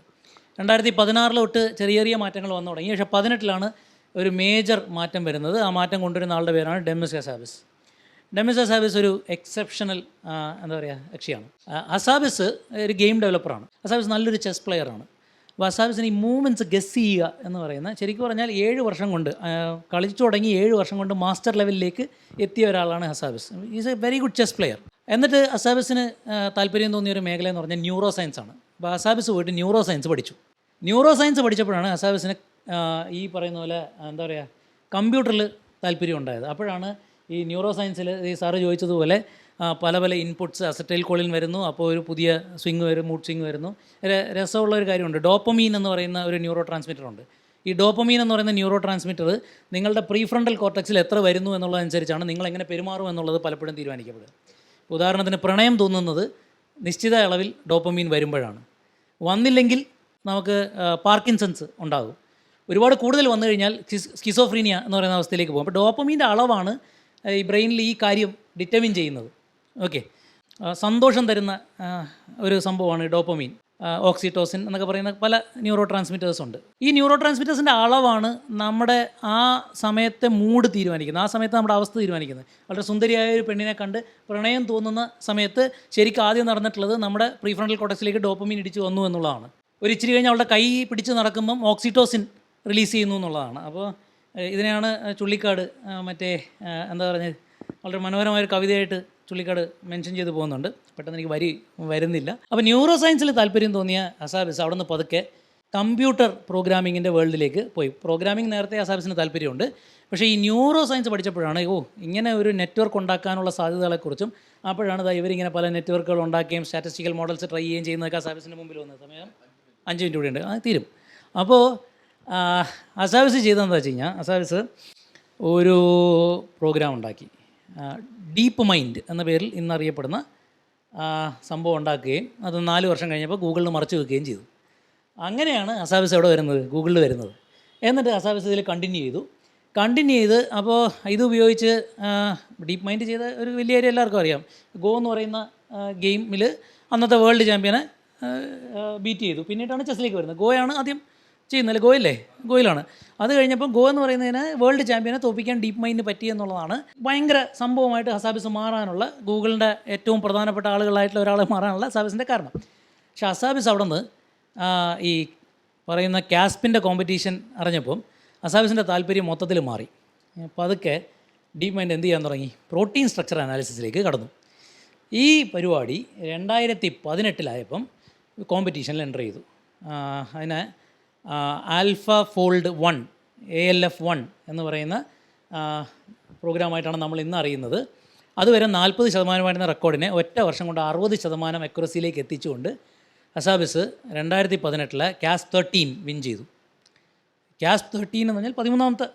2016 തൊട്ട് ചെറിയ മാറ്റങ്ങൾ വന്നു തുടങ്ങി. പക്ഷേ 2018 ഒരു മേജർ മാറ്റം വരുന്നത്. ആ മാറ്റം കൊണ്ടുവരുന്ന ആളുടെ പേരാണ് ഡെമിസ് ഹസാബിസ്. ഡെമിസ് ഹസാബിസ് ഒരു എക്സെപ്ഷണൽ കക്ഷിയാണ്. ഹസാബിസ് ഒരു ഗെയിം ഡെവലപ്പറാണ്. ഹസാബിസ് നല്ലൊരു ചെസ് പ്ലെയറാണ്. അപ്പോൾ ഹസാബിസിന് ഈ മൂവ്മെൻറ്റ്സ് ഗസ് ചെയ്യുക എന്ന് പറയുന്ന, ശരിക്കും പറഞ്ഞാൽ 7 വർഷം കൊണ്ട് കളിച്ചു തുടങ്ങി 7 വർഷം കൊണ്ട് മാസ്റ്റർ ലെവലിലേക്ക് എത്തിയ ഒരാളാണ് ഹസാബിസ്. Is A very good chess player. എന്നിട്ട് ഹസാബിസിന് താല്പര്യം തോന്നിയ ഒരു മേഖല എന്ന് പറഞ്ഞാൽ ന്യൂറോ സയൻസ് ആണ്. അപ്പോൾ ഹസാബിസ് പോയിട്ട് ന്യൂറോ സയൻസ് പഠിച്ചു. ന്യൂറോ സയൻസ് പഠിച്ചപ്പോഴാണ് ഹസാബിസിന് ഈ പറയുന്ന പോലെ എന്താ പറയുക, കമ്പ്യൂട്ടറിൽ താല്പര്യം ഉണ്ടായത്. അപ്പോഴാണ് ഈ ന്യൂറോ സയൻസിൽ ഈ സാറ് ചോദിച്ചതുപോലെ പല പല ഇൻപുട്സ് അസറ്റൈൽ കോളിൻ വരുന്നു, അപ്പോൾ ഒരു പുതിയ സ്വിങ് വരും, മൂഡ് സ്വിങ് വരുന്നു. രസമുള്ള ഒരു കാര്യമുണ്ട്, ഡോപ്പമീൻ എന്ന് പറയുന്ന ഒരു ന്യൂറോ ട്രാൻസ്മിറ്റർ ഉണ്ട്. ഈ ഡോപ്പമീൻ എന്ന് പറയുന്ന ന്യൂറോ ട്രാൻസ്മിറ്റർ നിങ്ങളുടെ പ്രീഫ്രണ്ടൽ കോർട്ടക്സിൽ എത്ര വരുന്നു എന്നുള്ളതനുസരിച്ചാണ് നിങ്ങൾ എങ്ങനെ പെരുമാറും എന്നുള്ളത് പലപ്പോഴും തീരുമാനിക്കപ്പെടുക. ഉദാഹരണത്തിന് പ്രണയം തോന്നുന്നത് നിശ്ചിത അളവിൽ ഡോപ്പമീൻ വരുമ്പോഴാണ്. വന്നില്ലെങ്കിൽ നമുക്ക് പാർക്കിൻസൺസ് ഉണ്ടാകും. ഒരുപാട് കൂടുതൽ വന്നു കഴിഞ്ഞാൽ സ്കിസോഫ്രീനിയ എന്ന് പറയുന്ന അവസ്ഥയിലേക്ക് പോകും. അപ്പോൾ ഡോപ്പമീൻ്റെ അളവാണ് ഈ ബ്രെയിനിൽ ഈ കാര്യം ഡിറ്റർമിൻ ചെയ്യുന്നത്. ഓക്കെ, സന്തോഷം തരുന്ന ഒരു സംഭവമാണ് ഡോപ്പമീൻ, ഓക്സിറ്റോസിൻ എന്നൊക്കെ പറയുന്ന പല ന്യൂറോ ട്രാൻസ്മിറ്റേഴ്സ് ഉണ്ട്. ഈ ന്യൂറോ ട്രാൻസ്മിറ്റേഴ്സിൻ്റെ അളവാണ് നമ്മുടെ ആ സമയത്തെ മൂഡ് തീരുമാനിക്കുന്നത്, ആ സമയത്ത് നമ്മുടെ അവസ്ഥ തീരുമാനിക്കുന്നത്. വളരെ സുന്ദരിയായ ഒരു പെണ്ണിനെ കണ്ട് പ്രണയം തോന്നുന്ന സമയത്ത് ശരിക്കും ആദ്യം നടന്നിട്ടുള്ളത് നമ്മുടെ പ്രീഫ്രണ്ടൽ കോർട്ടക്സിലേക്ക് ഡോപ്പമീൻ ഇടിച്ച് വന്നു എന്നുള്ളതാണ്. ഒരു ഇച്ചിരി കഴിഞ്ഞ് അവളുടെ കൈ പിടിച്ച് നടക്കുമ്പം ഓക്സിറ്റോസിൻ റിലീസ് ചെയ്യുന്നു എന്നുള്ളതാണ്. അപ്പോൾ ഇതിനെയാണ് ചുള്ളിക്കാട് മറ്റേ എന്താ പറഞ്ഞത്, വളരെ മനോഹരമായൊരു കവിതയായിട്ട് ചുള്ളിക്കാട് മെൻഷൻ ചെയ്ത് പോകുന്നുണ്ട്. പെട്ടെന്ന് എനിക്ക് വരുന്നില്ല. അപ്പോൾ ന്യൂറോ സയൻസിൽ താല്പര്യം തോന്നിയ ഹസാബിസ് അവിടെ നിന്ന് പതുക്കെ കമ്പ്യൂട്ടർ പ്രോഗ്രാമിങ്ങിൻ്റെ വേൾഡിലേക്ക് പോയി. പ്രോഗ്രാമിംഗ് നേരത്തെ ഹസാബിസിന് താല്പര്യമുണ്ട്, പക്ഷേ ഈ ന്യൂറോ സയൻസ് പഠിച്ചപ്പോഴാണ് ഇങ്ങനെ ഒരു നെറ്റ്വർക്ക് ഉണ്ടാക്കാനുള്ള സാധ്യതകളെക്കുറിച്ചും, അപ്പോഴാണ് ഇവരിങ്ങനെ പല നെറ്റ്വർക്കുകൾ ഉണ്ടാക്കുകയും സ്റ്റാറ്റിസ്റ്റിക്കൽ മോഡൽസ് ട്രൈ ചെയ്യുകയും ചെയ്യുന്നതൊക്കെ ഹസാബിസിൻ്റെ മുമ്പിൽ വന്ന സമയം 5 മിനിറ്റ് കൂടി ഉണ്ട്, അത് തീരും. അപ്പോൾ ഹസാബിസ് ചെയ്തതെന്താ വെച്ച് കഴിഞ്ഞാൽ, ഹസാബിസ് ഒരു പ്രോഗ്രാം ഉണ്ടാക്കി, ഡീപ്പ് മൈൻഡ് എന്ന പേരിൽ ഇന്നറിയപ്പെടുന്ന സംഭവം ഉണ്ടാക്കുകയും അത് 4 വർഷം കഴിഞ്ഞപ്പോൾ ഗൂഗിളിൽ മറച്ചു വെക്കുകയും ചെയ്തു. അങ്ങനെയാണ് ഹസാബിസ് എവിടെ വരുന്നത്, ഗൂഗിളിൽ വരുന്നത്. എന്നിട്ട് ഹസാബിസ് ഇതിൽ കണ്ടിന്യൂ ചെയ്ത് അപ്പോൾ ഇത് ഉപയോഗിച്ച് ഡീപ്പ് മൈൻഡ് ചെയ്ത ഒരു വലിയ ഏരിയ എല്ലാവർക്കും അറിയാം. ഗോ എന്ന് പറയുന്ന ഗെയിമിൽ അന്നത്തെ വേൾഡ് ചാമ്പ്യനെ ബീറ്റ് ചെയ്തു. പിന്നീടാണ് ചെസ്സിലേക്ക് വരുന്നത്. ഗോയാണ് ആദ്യം ചെയ്യുന്നത്, ഗോയിലാണ്. അത് കഴിഞ്ഞപ്പം ഗോ എന്ന് പറയുന്നതിന് വേൾഡ് ചാമ്പ്യനെ തോൽപ്പിക്കാൻ ഡീപ്പ് മൈൻഡിന് പറ്റി എന്നുള്ളതാണ് ഭയങ്കര സംഭവമായിട്ട് ഹസാബിസ് മാറാനുള്ള, ഗൂഗിളിൻ്റെ ഏറ്റവും പ്രധാനപ്പെട്ട ആളുകളായിട്ടുള്ള ഒരാളെ മാറാനുള്ള ഹസാബിസിൻ്റെ കാരണം. പക്ഷേ ഹസാബിസ് അവിടെ നിന്ന് ഈ പറയുന്ന കാസ്പിൻ്റെ കോമ്പറ്റീഷൻ അറിഞ്ഞപ്പം ഹസാബിസിൻ്റെ താല്പര്യം മൊത്തത്തിൽ മാറി. പതുക്കെ ഡീപ്പ് മൈൻഡ് എന്ത് ചെയ്യാൻ തുടങ്ങി, പ്രോട്ടീൻ സ്ട്രക്ചർ അനാലിസിസിലേക്ക് കടന്നു. ഈ പരിപാടി 2018 കോമ്പറ്റീഷനിൽ എൻ്റർ ചെയ്തു. അതിന് ആൽഫ ഫോൾഡ് 1 ALF1 എന്ന് പറയുന്ന പ്രോഗ്രാമായിട്ടാണ് നമ്മൾ ഇന്ന് അറിയുന്നത്. അതുവരെ 40% റെക്കോർഡിനെ ഒറ്റ വർഷം കൊണ്ട് 60% അക്യുറസിയിലേക്ക് എത്തിച്ചുകൊണ്ട് ഹസാബിസ് 2018 CASP 13 വിൻ ചെയ്തു. CASP 13 എന്ന് പറഞ്ഞാൽ 13ാമത്തെ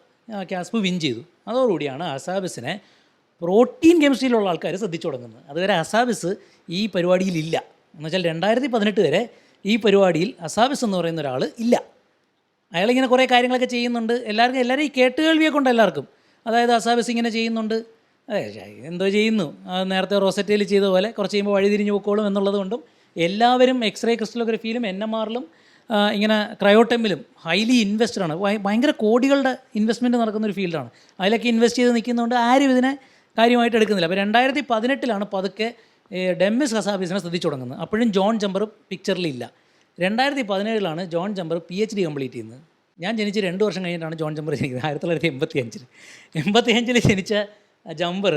CASP വിൻ ചെയ്തു. അതോടുകൂടിയാണ് ഹസാബിസിനെ പ്രോട്ടീൻ കെമിസ്ട്രിയിലുള്ള ആൾക്കാർ ശ്രദ്ധിച്ചു തുടങ്ങുന്നത്. അതുവരെ ഹസാബിസ് ഈ പരിപാടിയിലില്ല. എന്നുവെച്ചാൽ 2018 വരെ ഈ പരിപാടിയിൽ ഹസാബിസ് എന്ന് പറയുന്ന ഒരാൾ ഇല്ല. അയാളിങ്ങനെ കുറേ കാര്യങ്ങളൊക്കെ ചെയ്യുന്നുണ്ട്, എല്ലാവരും ഈ കേട്ടുകേൾവിയെ കൊണ്ട് എല്ലാവർക്കും, അതായത് ഹസാബിസ് ഇങ്ങനെ ചെയ്യുന്നുണ്ട്, എന്തോ ചെയ്യുന്നു, നേരത്തെ റോസറ്റയിൽ ചെയ്ത പോലെ കുറച്ച് കഴിയുമ്പോൾ വഴിതിരിഞ്ഞ് പോക്കോളും എന്നുള്ളത് കൊണ്ടും എല്ലാവരും എക്സ്റേ ക്രിസ്റ്റലോഗ്രഫിയിലും NMR-ലും ഇങ്ങനെ ക്രയോടെമ്പിലും ഹൈലി ഇൻവെസ്റ്റഡ് ആണ്. ഭയങ്കര കോടികളുടെ ഇൻവെസ്റ്റ്മെൻറ്റ് നടക്കുന്നൊരു ഫീൽഡാണ്. അതിലൊക്കെ ഇൻവെസ്റ്റ് ചെയ്ത് നിൽക്കുന്നതുകൊണ്ട് ആരും ഇതിനെ കാര്യമായിട്ട് എടുക്കുന്നില്ല. അപ്പോൾ 2018 പതുക്കെ ഡെമ്മിസ് ഹസാബിസിനെ ശ്രദ്ധിച്ചു തുടങ്ങുന്നത്. അപ്പോഴും ജോൺ ജമ്പർ പിക്ചറിലില്ല. 2017 ജോൺ ജമ്പർ PhD കംപ്ലീറ്റ് ചെയ്യുന്നത്. ഞാൻ ജനിച്ച് 2 വർഷം കഴിഞ്ഞിട്ടാണ് ജോൺ ജമ്പർ ജനിക്കുന്നത്, 1985 ജനിച്ച ജമ്പർ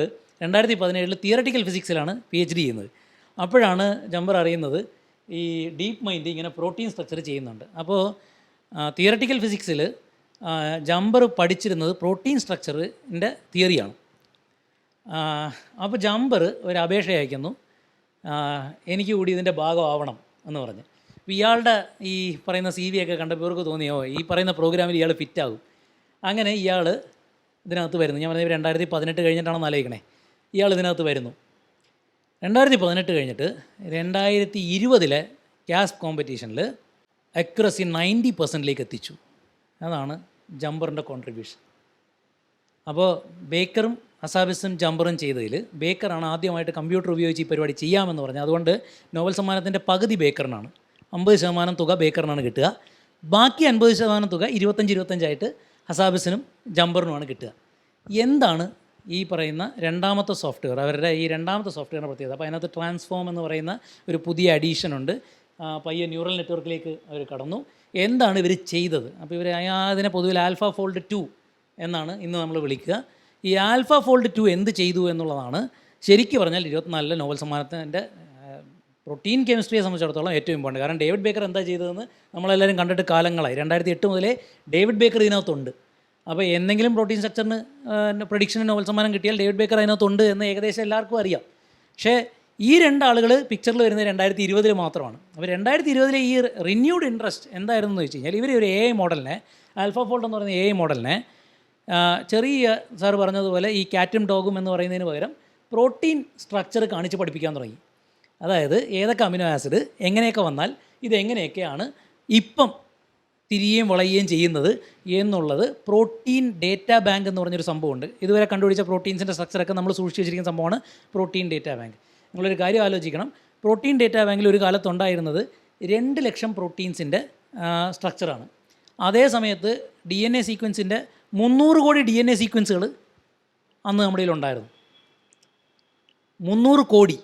2017 തിയററ്റിക്കൽ ഫിസിക്സിലാണ് PhD ചെയ്യുന്നത്. അപ്പോഴാണ് ജമ്പർ അറിയുന്നത് ഈ ഡീപ്പ് മൈൻഡ് ഇങ്ങനെ പ്രോട്ടീൻ സ്ട്രക്ചർ ചെയ്യുന്നുണ്ട്. അപ്പോൾ തിയററ്റിക്കൽ ഫിസിക്സിൽ ജമ്പർ പഠിച്ചിരുന്നത് പ്രോട്ടീൻ സ്ട്രക്ചറിൻ്റെ തിയറിയാണ്. അപ്പോൾ ജമ്പർ ഒരു അപേക്ഷ അയക്കുന്നു, എനിക്ക് കൂടി ഇതിൻ്റെ ഭാഗമാവണം എന്ന് പറഞ്ഞ്. അപ്പോൾ ഇയാളുടെ ഈ പറയുന്ന CV ഒക്കെ കണ്ടപ്പോൾ ഇവർക്ക് തോന്നിയോ ഈ പറയുന്ന പ്രോഗ്രാമിൽ ഇയാൾ ഫിറ്റാകും. അങ്ങനെ ഇയാൾ ഇതിനകത്ത് വരുന്നു. ഞാൻ പറഞ്ഞത് 2018 കഴിഞ്ഞിട്ടാണെന്ന് ആലോചിക്കണേ. ഇയാൾ ഇതിനകത്ത് വരുന്നു. 2018 കഴിഞ്ഞിട്ട് 2020 CASP കോമ്പറ്റീഷനിൽ അക്യുറസി 90% എത്തിച്ചു. അതാണ് ജമ്പറിൻ്റെ കോൺട്രിബ്യൂഷൻ. അപ്പോൾ ബേക്കറും ഹസാബിസും ജമ്പറും ചെയ്തതിൽ ബേക്കറാണ് ആദ്യമായിട്ട് കമ്പ്യൂട്ടർ ഉപയോഗിച്ച് ഈ പരിപാടി ചെയ്യാമെന്ന് പറഞ്ഞു. അതുകൊണ്ട് നോബൽ സമ്മാനത്തിൻ്റെ പകുതി ബേക്കറിനാണ്, 50% തുക ബേക്കറിനാണ് കിട്ടുക. ബാക്കി 50% തുക 25-25 ഹസാബിസിനും ജമ്പറിനുമാണ് കിട്ടുക. എന്താണ് ഈ പറയുന്ന രണ്ടാമത്തെ സോഫ്റ്റ്വെയർ, അവരുടെ ഈ രണ്ടാമത്തെ സോഫ്റ്റ്വെയറിൻ്റെ പ്രത്യേകത? അപ്പോൾ അതിനകത്ത് ട്രാൻസ്ഫോം എന്ന് പറയുന്ന ഒരു പുതിയ അഡീഷൻ ഉണ്ട്. പയ്യെ ന്യൂറൽ നെറ്റ്വർക്കിലേക്ക് അവർ കടന്നു. എന്താണ് ഇവർ ചെയ്തത്. അപ്പോൾ അതിനെ പൊതുവിൽ ആൽഫ ഫോൾഡ് 2 എന്നാണ് ഇന്ന് നമ്മൾ വിളിക്കുക. ഈ ആൽഫ ഫോൾഡ് 2 എന്ത് ചെയ്തു എന്നുള്ളതാണ് ശരിക്കും പറഞ്ഞാൽ 24 നോബൽ സമ്മാനത്തിൻ്റെ പ്രോട്ടീൻ കെമിസ്ട്രിയെ സംബന്ധിച്ചിടത്തോളം ഏറ്റവും ഇമ്പോർട്ടൻറ്റ്. കാരണം ഡേവിഡ് ബേക്കർ എന്താ ചെയ്തതെന്ന് നമ്മളെല്ലാവരും കണ്ടിട്ട് കാലങ്ങളായി. 2008 മുതലേ ഡേവിഡ് ബേക്കർ ഇതിനകത്തുണ്ട്. അപ്പോൾ എന്തെങ്കിലും പ്രോട്ടീൻ സ്ട്രക്ചറിന് പ്രഡിക്ഷന് നോബൽ സമ്മാനം കിട്ടിയാൽ ഡേവിഡ് ബേക്കർ അതിനകത്തുണ്ട് എന്ന് ഏകദേശം എല്ലാവർക്കും അറിയാം. പക്ഷേ ഈ രണ്ടാളുകൾ പിക്ചറിൽ വരുന്നത് 2020 മാത്രമാണ്. അപ്പോൾ 2020 ഈ റിന്യൂഡ് ഇൻട്രസ്റ്റ് എന്തായിരുന്നു എന്ന് വെച്ച് കഴിഞ്ഞാൽ ഇവർ ഒരു AI മോഡലിനെ, ആൽഫ ഫോൾഡ് എന്ന് പറയുന്ന AI മോഡലിനെ ചെറിയ സാർ പറഞ്ഞതുപോലെ ഈ കാറ്റും ഡോഗും എന്ന് പറയുന്നതിന് പകരം പ്രോട്ടീൻ സ്ട്രക്ചർ കാണിച്ച് പഠിപ്പിക്കാൻ തുടങ്ങി. അതായത് ഏതൊക്കെ അമിനോ ആസിഡ് എങ്ങനെയൊക്കെ വന്നാൽ ഇതെങ്ങനെയൊക്കെയാണ് ഇപ്പം തിരിയുകയും വളയുകയും ചെയ്യുന്നത് എന്നുള്ളത് പ്രോട്ടീൻ ഡേറ്റാ ബാങ്ക് എന്ന് പറഞ്ഞൊരു സംഭവമുണ്ട്. ഇതുവരെ കണ്ടുപിടിച്ച പ്രോട്ടീൻസിൻ്റെ സ്ട്രക്ചറൊക്കെ നമ്മൾ സൂക്ഷിച്ച് വെച്ചിരിക്കുന്ന സംഭവമാണ് പ്രോട്ടീൻ ഡേറ്റാ ബാങ്ക്. നിങ്ങളൊരു കാര്യം ആലോചിക്കണം, പ്രോട്ടീൻ ഡേറ്റാ ബാങ്കിൽ ഒരു കാലത്തുണ്ടായിരുന്നത് 2 ലക്ഷം പ്രോട്ടീൻസിൻ്റെ സ്ട്രക്ചറാണ്. അതേ സമയത്ത് DNA സീക്വൻസിൻ്റെ 300 കോടി DNA സീക്വൻസുകൾ അന്ന് നമ്മുടെ കയ്യിലുണ്ടായിരുന്നു. 300 കോടി.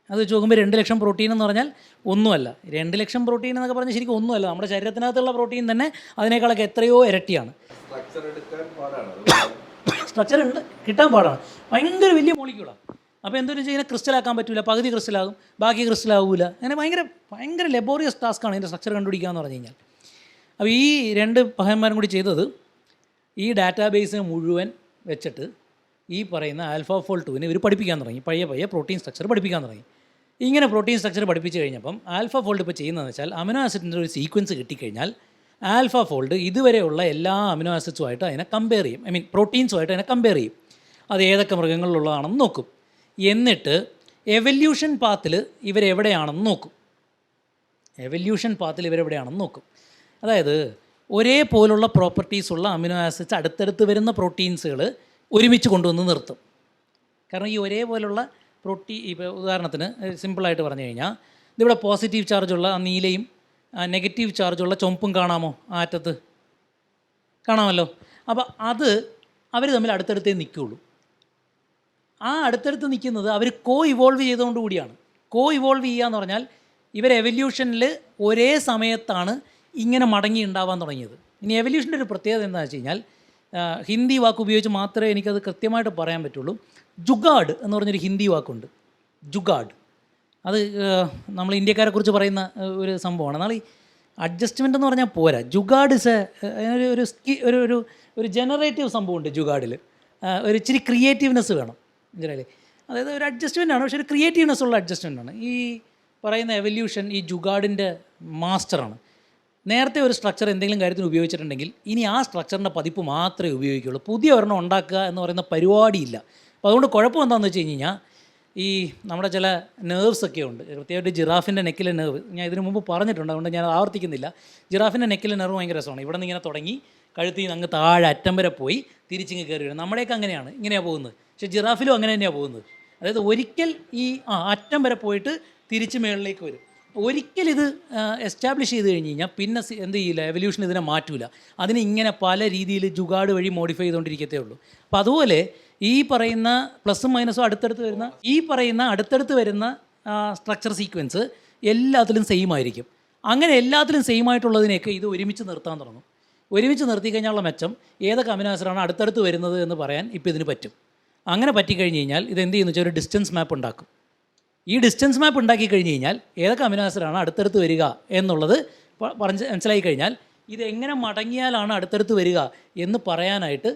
അത് വെച്ച് നോക്കുമ്പോൾ 2 ലക്ഷം പ്രോട്ടീൻ എന്ന് പറഞ്ഞാൽ ഒന്നുമല്ല. 2 ലക്ഷം പ്രോട്ടീൻ എന്നൊക്കെ പറഞ്ഞാൽ ശരിക്കും ഒന്നുമല്ല. നമ്മുടെ ശരീരത്തിനകത്തുള്ള പ്രോട്ടീൻ തന്നെ അതിനേക്കാളൊക്കെ എത്രയോ ഇരട്ടിയാണ്. സ്ട്രക്ചർ ഉണ്ട്, കിട്ടാൻ പാടാണ്. ഭയങ്കര വലിയ മോളിക്യൂളാണ്. അപ്പോൾ എന്തൊരു ചെയ്യുന്നത്, ക്രിസ്റ്റലാക്കാൻ പറ്റില്ല, പകുതി ക്രിസ്റ്റലാകും, ബാക്കി ക്രിസ്റ്റലാവില്ല. അങ്ങനെ ഭയങ്കര ലെബോറിയസ് ടാസ്ക്കാണ് ഇതിൻ്റെ സ്ട്രക്ചർ കണ്ടുപിടിക്കുക എന്ന് പറഞ്ഞു കഴിഞ്ഞാൽ. അപ്പോൾ ഈ 2 പഹന്മാരും കൂടി ചെയ്തത് ഈ ഡാറ്റാബേസ് മുഴുവൻ വെച്ചിട്ട് ഈ പറയുന്ന ആൽഫ ഫോൾഡ് 2 ഇവർ പഠിപ്പിക്കാൻ തുടങ്ങി. പയ്യെ പ്രോട്ടീൻ സ്ട്രക്ചർ പഠിപ്പിക്കാൻ തുടങ്ങി. ഇങ്ങനെ പ്രോട്ടീൻ സ്ട്രക്ചർ പഠിപ്പിച്ച് കഴിഞ്ഞപ്പം ആൽഫ ഫോൾഡ് ഇപ്പോൾ ചെയ്യുന്നതെന്ന് വെച്ചാൽ അമിനോ ആസിഡിൻ്റെ ഒരു സീക്വൻസ് കിട്ടിക്കഴിഞ്ഞാൽ ആൽഫ ഫോൾഡ് ഇതുവരെയുള്ള എല്ലാ അമിനോ ആസിഡ്സുമായിട്ട് അതിനെ കമ്പയർ ചെയ്യും. പ്രോട്ടീൻസുമായിട്ട് അതിനെ കമ്പയർ ചെയ്യും. അത് ഏതൊക്കെ മൃഗങ്ങളിലുള്ളതാണെന്ന് നോക്കും. എന്നിട്ട് എവല്യൂഷൻ പാത്തിൽ ഇവരെവിടെയാണെന്ന് നോക്കും. അതായത് ഒരേപോലുള്ള പ്രോപ്പർട്ടീസുള്ള അമിനോ ആസിഡ്സ് അടുത്തടുത്ത് വരുന്ന പ്രോട്ടീൻസുകൾ ഒരുമിച്ച് കൊണ്ടുവന്ന് നിർത്തും. കാരണം ഈ ഒരേപോലുള്ള ഇപ്പോൾ ഉദാഹരണത്തിന് സിമ്പിളായിട്ട് പറഞ്ഞു കഴിഞ്ഞാൽ ഇതിവിടെ പോസിറ്റീവ് ചാർജുള്ള നീലയും നെഗറ്റീവ് ചാർജുള്ള ചുമപ്പും കാണാമോ? ആറ്റത്ത് കാണാമല്ലോ. അപ്പോൾ അത് അവർ തമ്മിൽ അടുത്തടുത്തേ നിൽക്കുകയുള്ളൂ. ആ അടുത്തടുത്ത് നിൽക്കുന്നത് അവർ ഇവോൾവ് ചെയ്തുകൊണ്ട് കൂടിയാണ്. ഇവോൾവ് ചെയ്യുക എന്ന് പറഞ്ഞാൽ ഇവർ എവല്യൂഷനിൽ ഒരേ സമയത്താണ് ഇങ്ങനെ മടങ്ങി ഉണ്ടാവാൻ തുടങ്ങിയത്. ഇനി എവല്യൂഷൻ്റെ ഒരു പ്രത്യേകത എന്താണെന്ന് വെച്ച് കഴിഞ്ഞാൽ ഹിന്ദി വാക്ക് ഉപയോഗിച്ച് മാത്രമേ എനിക്കത് കൃത്യമായിട്ട് പറയാൻ പറ്റുള്ളൂ. ജുഗാഡ് എന്ന് പറഞ്ഞൊരു ഹിന്ദി വാക്കുണ്ട്, ജുഗാഡ്. അത് നമ്മൾ ഇന്ത്യക്കാരെ കുറിച്ച് പറയുന്ന ഒരു സംഭവമാണ്. എന്നാൽ ഈ അഡ്ജസ്റ്റ്മെൻ്റ് എന്ന് പറഞ്ഞാൽ പോരാ. ജുഗാഡ് ഒരു ജനറേറ്റീവ് സംഭവമുണ്ട് ജുഗാഡിൽ. ഒരു ഇച്ചിരി ക്രിയേറ്റീവ്നെസ് വേണം ഇതിൽ. അതായത് ഒരു അഡ്ജസ്റ്റ്മെൻ്റാണ്, പക്ഷേ ഒരു ക്രിയേറ്റീവ്നെസ് ഉള്ള അഡ്ജസ്റ്റ്മെൻ്റാണ്. ഈ പറയുന്ന എവല്യൂഷൻ ഈ ജുഗാഡിൻ്റെ മാസ്റ്ററാണ്. നേരത്തെ ഒരു സ്ട്രക്ചർ എന്തെങ്കിലും കാര്യത്തിന് ഉപയോഗിച്ചിട്ടുണ്ടെങ്കിൽ ഇനി ആ സ്ട്രക്ചറിൻ്റെ പതിപ്പ് മാത്രമേ ഉപയോഗിക്കുകയുള്ളൂ. പുതിയ ഒരെണ്ണം ഉണ്ടാക്കുക എന്ന് പറയുന്ന പരിപാടിയില്ല. അപ്പോൾ അതുകൊണ്ട് കുഴപ്പം എന്താണെന്ന് വെച്ച് കഴിഞ്ഞാൽ ഈ നമ്മുടെ ചില നെർവ്സ് ഒക്കെ ഉണ്ട്. പ്രത്യേകിച്ച് ജിറാഫിൻ്റെ നെക്കിലെ നെർവ് ഞാൻ ഇതിനു മുമ്പ് പറഞ്ഞിട്ടുണ്ട്, അതുകൊണ്ട് ഞാൻ ആവർത്തിക്കുന്നില്ല. ജിറാഫിൻ്റെ നെക്കിലെ നെർവ് ഭയങ്കര രസമാണ്. ഇവിടെ നിന്ന് ഇങ്ങനെ തുടങ്ങി കഴുത്തിൽ നിന്ന് അങ്ങ് താഴെ അറ്റം വരെ പോയി തിരിച്ചിങ്ങ് കയറി വരും. നമ്മുടെയൊക്കെ അങ്ങനെയാണ്, ഇങ്ങനെയാണ് പോകുന്നത്. പക്ഷേ ജിറാഫിലും അങ്ങനെ തന്നെയാണ് പോകുന്നത്. അതായത് ഒരിക്കൽ ഈ അറ്റം വരെ പോയിട്ട് തിരിച്ച് മുകളിലേക്ക് വരും. ഒരിക്കൽ ഇത് എസ്റ്റാബ്ലിഷ് ചെയ്ത് കഴിഞ്ഞ് കഴിഞ്ഞാൽ പിന്നെ എന്ത് ചെയ്യില്ല, എവല്യൂഷൻ ഇതിനെ മാറ്റില്ല. അതിന് ഇങ്ങനെ പല രീതിയിൽ ജുഗാഡ് വഴി മോഡിഫൈ ചെയ്തുകൊണ്ടിരിക്കത്തേ ഉള്ളൂ. അപ്പോൾ അതുപോലെ ഈ പറയുന്ന പ്ലസും മൈനസും അടുത്തടുത്ത് വരുന്ന സ്ട്രക്ചർ സീക്വൻസ് എല്ലാത്തിലും സെയിം ആയിരിക്കും. അങ്ങനെ എല്ലാത്തിലും സെയിം ആയിട്ടുള്ളതിനെയൊക്കെ ഇത് ഒരുമിച്ച് നിർത്താൻ തുടങ്ങും. ഒരുമിച്ച് നിർത്തി കഴിഞ്ഞാലുള്ള മെച്ചം ഏതൊക്കെ അമിനോ ആസിഡാണ് അടുത്തടുത്ത് വരുന്നത് എന്ന് പറയാൻ ഇപ്പോൾ ഇതിന് പറ്റും. അങ്ങനെ പറ്റിക്കഴിഞ്ഞ് കഴിഞ്ഞാൽ ഇത് എന്ത് ചെയ്യുന്നു വെച്ചാൽ ഒരു ഡിസ്റ്റൻസ് മാപ്പ് ഉണ്ടാക്കും. ഈ ഡിസ്റ്റൻസ് മാപ്പ് ഉണ്ടാക്കി കഴിഞ്ഞ് കഴിഞ്ഞാൽ ഏതൊക്കെ അമിനോ ആസിഡാണ് അടുത്തടുത്ത് വരിക എന്നുള്ളത് മനസ്സിലായി കഴിഞ്ഞാൽ ഇതെങ്ങനെ മടങ്ങിയാലാണ് അടുത്തടുത്ത് വരിക എന്ന് പറയാനായിട്ട്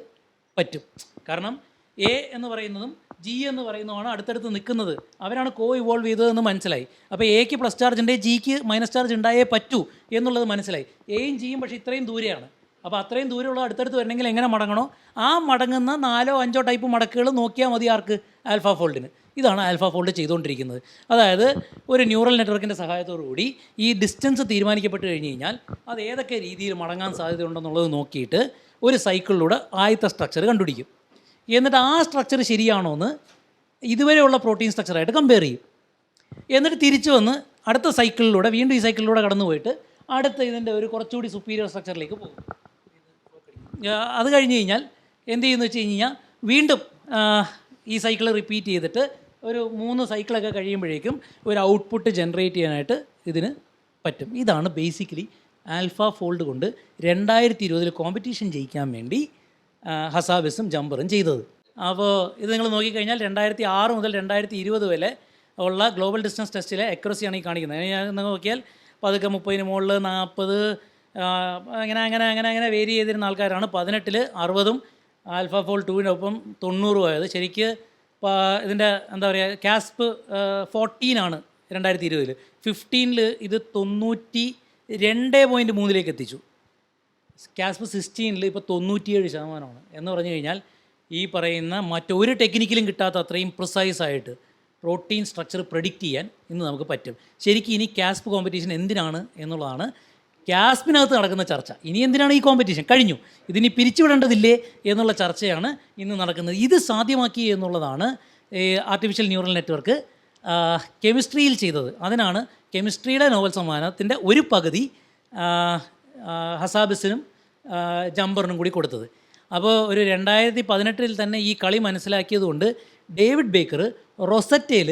പറ്റും. കാരണം എ എന്ന് പറയുന്നതും ജി എന്ന് പറയുന്നതുമാണ് അടുത്തടുത്ത് നിൽക്കുന്നത്. അവരാണ് ഇവോൾവ് ചെയ്തതെന്ന് മനസ്സിലായി. അപ്പോൾ എക്ക് പ്ലസ് ചാർജ് ഉണ്ട്, ജിക്ക് മൈനസ് ചാർജ് ഉണ്ടായേ പറ്റൂ എന്നുള്ളത് മനസ്സിലായി. എയും ജിയും പക്ഷേ ഇത്രയും ദൂരെയാണ്. അപ്പോൾ അത്രയും ദൂരമുള്ള അടുത്തടുത്ത് വരണമെങ്കിൽ എങ്ങനെ മടങ്ങണോ ആ മടങ്ങുന്ന 4 or 5 ടൈപ്പ് മടക്കുകൾ നോക്കിയാൽ മതി. ആർക്ക്? ആൽഫ ഫോൾഡിന്. ഇതാണ് ആൽഫ ഫോൾഡ് ചെയ്തുകൊണ്ടിരിക്കുന്നത്. അതായത് ഒരു ന്യൂറൽ നെറ്റ്വർക്കിൻ്റെ സഹായത്തോടു കൂടി ഈ ഡിസ്റ്റൻസ് തീരുമാനിക്കപ്പെട്ട് കഴിഞ്ഞ് കഴിഞ്ഞാൽ അത് ഏതൊക്കെ രീതിയിൽ മടങ്ങാൻ സാധ്യതയുണ്ടെന്നുള്ളത് നോക്കിയിട്ട് ഒരു സൈക്കിളിലൂടെ ആദ്യത്തെ സ്ട്രക്ചർ കണ്ടുപിടിക്കും. എന്നിട്ട് ആ സ്ട്രക്ചർ ശരിയാണോ എന്ന് ഇതുവരെയുള്ള പ്രോട്ടീൻ സ്ട്രക്ചറായിട്ട് കമ്പയർ ചെയ്യും. എന്നിട്ട് തിരിച്ചു വന്ന് അടുത്ത സൈക്കിളിലൂടെ വീണ്ടും ഈ സൈക്കിളിലൂടെ കടന്നു പോയിട്ട് അടുത്ത ഇതിൻ്റെ ഒരു കുറച്ചുകൂടി സുപ്പീരിയർ സ്ട്രക്ചറിലേക്ക് പോകും. അത് കഴിഞ്ഞ് കഴിഞ്ഞാൽ എന്ത് ചെയ്യുന്നു വെച്ച് കഴിഞ്ഞാൽ വീണ്ടും ഈ സൈക്കിൾ റിപ്പീറ്റ് ചെയ്തിട്ട് ഒരു 3 സൈക്കിളൊക്കെ കഴിയുമ്പോഴേക്കും ഒരു ഔട്ട്പുട്ട് ജനറേറ്റ് ചെയ്യാനായിട്ട് ഇതിന് പറ്റും. ഇതാണ് ബേസിക്കലി ആൽഫ ഫോൾഡ് കൊണ്ട് 2020 കോമ്പറ്റീഷൻ ജയിക്കാൻ വേണ്ടി ഹസാബിസും ജമ്പറും ചെയ്തത്. അപ്പോൾ ഇത് നിങ്ങൾ നോക്കിക്കഴിഞ്ഞാൽ 2006 മുതൽ 2020 വരെ ഉള്ള ഗ്ലോബൽ ഡിസ്റ്റൻസ് ടെസ്റ്റിലെ അക്യുറസിയാണ് ഈ കാണിക്കുന്നത്. ഞാൻ നോക്കിയാൽ പതുക്കെ 30 മുകളിൽ 40 അങ്ങനെ അങ്ങനെ അങ്ങനെ അങ്ങനെ വേരി ചെയ്തിരുന്ന ആൾക്കാരാണ് 18-ൽ 60-ഉം ആൽഫ ഫോൾഡ് 2-നൊപ്പം 90 ആയത്. ശരിക്ക് ഇതിൻ്റെ എന്താ പറയുക, കാസ്പ് 14 2020. 15-ൽ ഇത് 92.3 എത്തിച്ചു. കാസ്പ് 16-ൽ ഇപ്പോൾ 97% എന്ന് പറഞ്ഞു കഴിഞ്ഞാൽ ഈ പറയുന്ന മറ്റൊരു ടെക്നിക്കലും കിട്ടാത്ത അത്രയും പ്രിസൈസായിട്ട് പ്രോട്ടീൻ സ്ട്രക്ചർ പ്രെഡിക്റ്റ് ചെയ്യാൻ ഇന്ന് നമുക്ക് പറ്റും. ശരിക്കും ഇനി കാസ്പ് കോമ്പറ്റീഷൻ എന്തിനാണ് എന്നുള്ളതാണ് കാസ്പിനകത്ത് നടക്കുന്ന ചർച്ച. ഇനി എന്തിനാണ് ഈ കോമ്പറ്റീഷൻ, കഴിഞ്ഞു, ഇതിനി പിരിച്ചുവിടേണ്ടതില്ലേ എന്നുള്ള ചർച്ചയാണ് ഇന്ന് നടക്കുന്നത്. ഇത് സാധ്യമാക്കി എന്നുള്ളതാണ് ആർട്ടിഫിഷ്യൽ ന്യൂറൽ നെറ്റ്വർക്ക് കെമിസ്ട്രിയിൽ ചെയ്തത്. അതിനാണ് കെമിസ്ട്രിയുടെ നോബൽ സമ്മാനത്തിൻ്റെ ഒരു പകുതി ഹസാബിസിനും ജമ്പറിനും കൂടി കൊടുത്തത്. അപ്പോൾ ഒരു 2018-ൽ തന്നെ ഈ കളി മനസ്സിലാക്കിയതുകൊണ്ട് ഡേവിഡ് ബേക്കർ റൊസറ്റയിൽ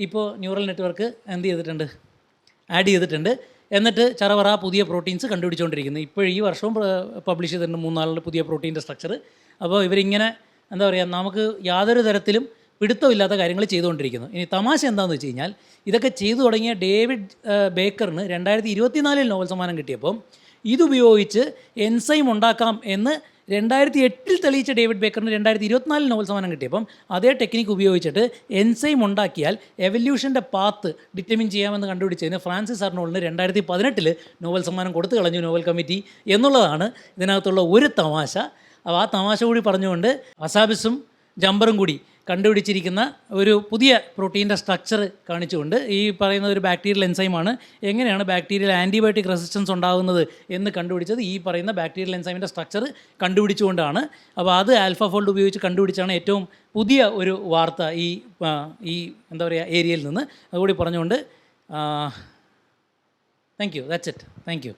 ഇപ്പോൾ ന്യൂറൽ നെറ്റ്വർക്ക് എന്ത് ചെയ്തിട്ടുണ്ട്, ആഡ് ചെയ്തിട്ടുണ്ട്. എന്നിട്ട് ചറവറ പുതിയ പ്രോട്ടീൻസ് കണ്ടുപിടിച്ചുകൊണ്ടിരിക്കുന്നു. ഇപ്പോൾ ഈ വർഷവും പബ്ലിഷ് ചെയ്തിട്ടുണ്ട് 3-4 പുതിയ പ്രോട്ടീൻ്റെ സ്ട്രക്ചർ. അപ്പോൾ ഇവരിങ്ങനെ എന്താ പറയുക, നമുക്ക് യാതൊരു തരത്തിലും പിടുത്തമില്ലാത്ത കാര്യങ്ങൾ ചെയ്തുകൊണ്ടിരിക്കുന്നു. ഇനി തമാശ എന്താണെന്ന് വെച്ച് കഴിഞ്ഞാൽ, ഇതൊക്കെ ചെയ്തു തുടങ്ങിയ ഡേവിഡ് ബേക്കറിന് 2024-ൽ നോബൽ സമ്മാനം കിട്ടിയപ്പം ഇതുപയോഗിച്ച് എൻസൈം ഉണ്ടാക്കാം എന്ന് 2008-ൽ തെളിയിച്ച ഡേവിഡ് ബേക്കറിന് 2024-ൽ നോബൽ സമ്മാനം കിട്ടിയപ്പം അതേ ടെക്നിക്ക് ഉപയോഗിച്ചിട്ട് എൻസൈം ഉണ്ടാക്കിയാൽ എവല്യൂഷൻ്റെ പാത്ത് ഡിറ്റർമിൻ ചെയ്യാമെന്ന് കണ്ടുപിടിച്ചതിന് ഫ്രാൻസിസ് അർണോൾഡിന് 2018-ൽ നോബൽ സമ്മാനം കൊടുത്തു കളഞ്ഞു നോബൽ കമ്മിറ്റി എന്നുള്ളതാണ് ഇതിനകത്തുള്ള ഒരു തമാശ. അപ്പോൾ ആ തമാശ കൂടി പറഞ്ഞുകൊണ്ട് ഹസാബിസും ജമ്പറും കൂടി കണ്ടുപിടിച്ചിരിക്കുന്ന ഒരു പുതിയ പ്രോട്ടീൻ്റെ സ്ട്രക്ചർ കാണിച്ചുകൊണ്ട്, ഈ പറയുന്ന ഒരു ബാക്ടീരിയൽ എൻസൈമാണ്, എങ്ങനെയാണ് ബാക്ടീരിയൽ ആൻറ്റിബയോട്ടിക് റെസിസ്റ്റൻസ് ഉണ്ടാകുന്നത് എന്ന് കണ്ടുപിടിച്ചത് ഈ പറയുന്ന ബാക്ടീരിയൽ എൻസൈമിൻ്റെ സ്ട്രക്ചർ കണ്ടുപിടിച്ചുകൊണ്ടാണ്. അപ്പോൾ അത് ആൽഫ ഫോൾഡ് ഉപയോഗിച്ച് കണ്ടുപിടിച്ചാണ് ഏറ്റവും പുതിയ ഒരു വാർത്ത ഈ എന്താ പറയുക ഏരിയയിൽ നിന്ന്. അതുകൂടി പറഞ്ഞുകൊണ്ട് thank you, that's it, thank you.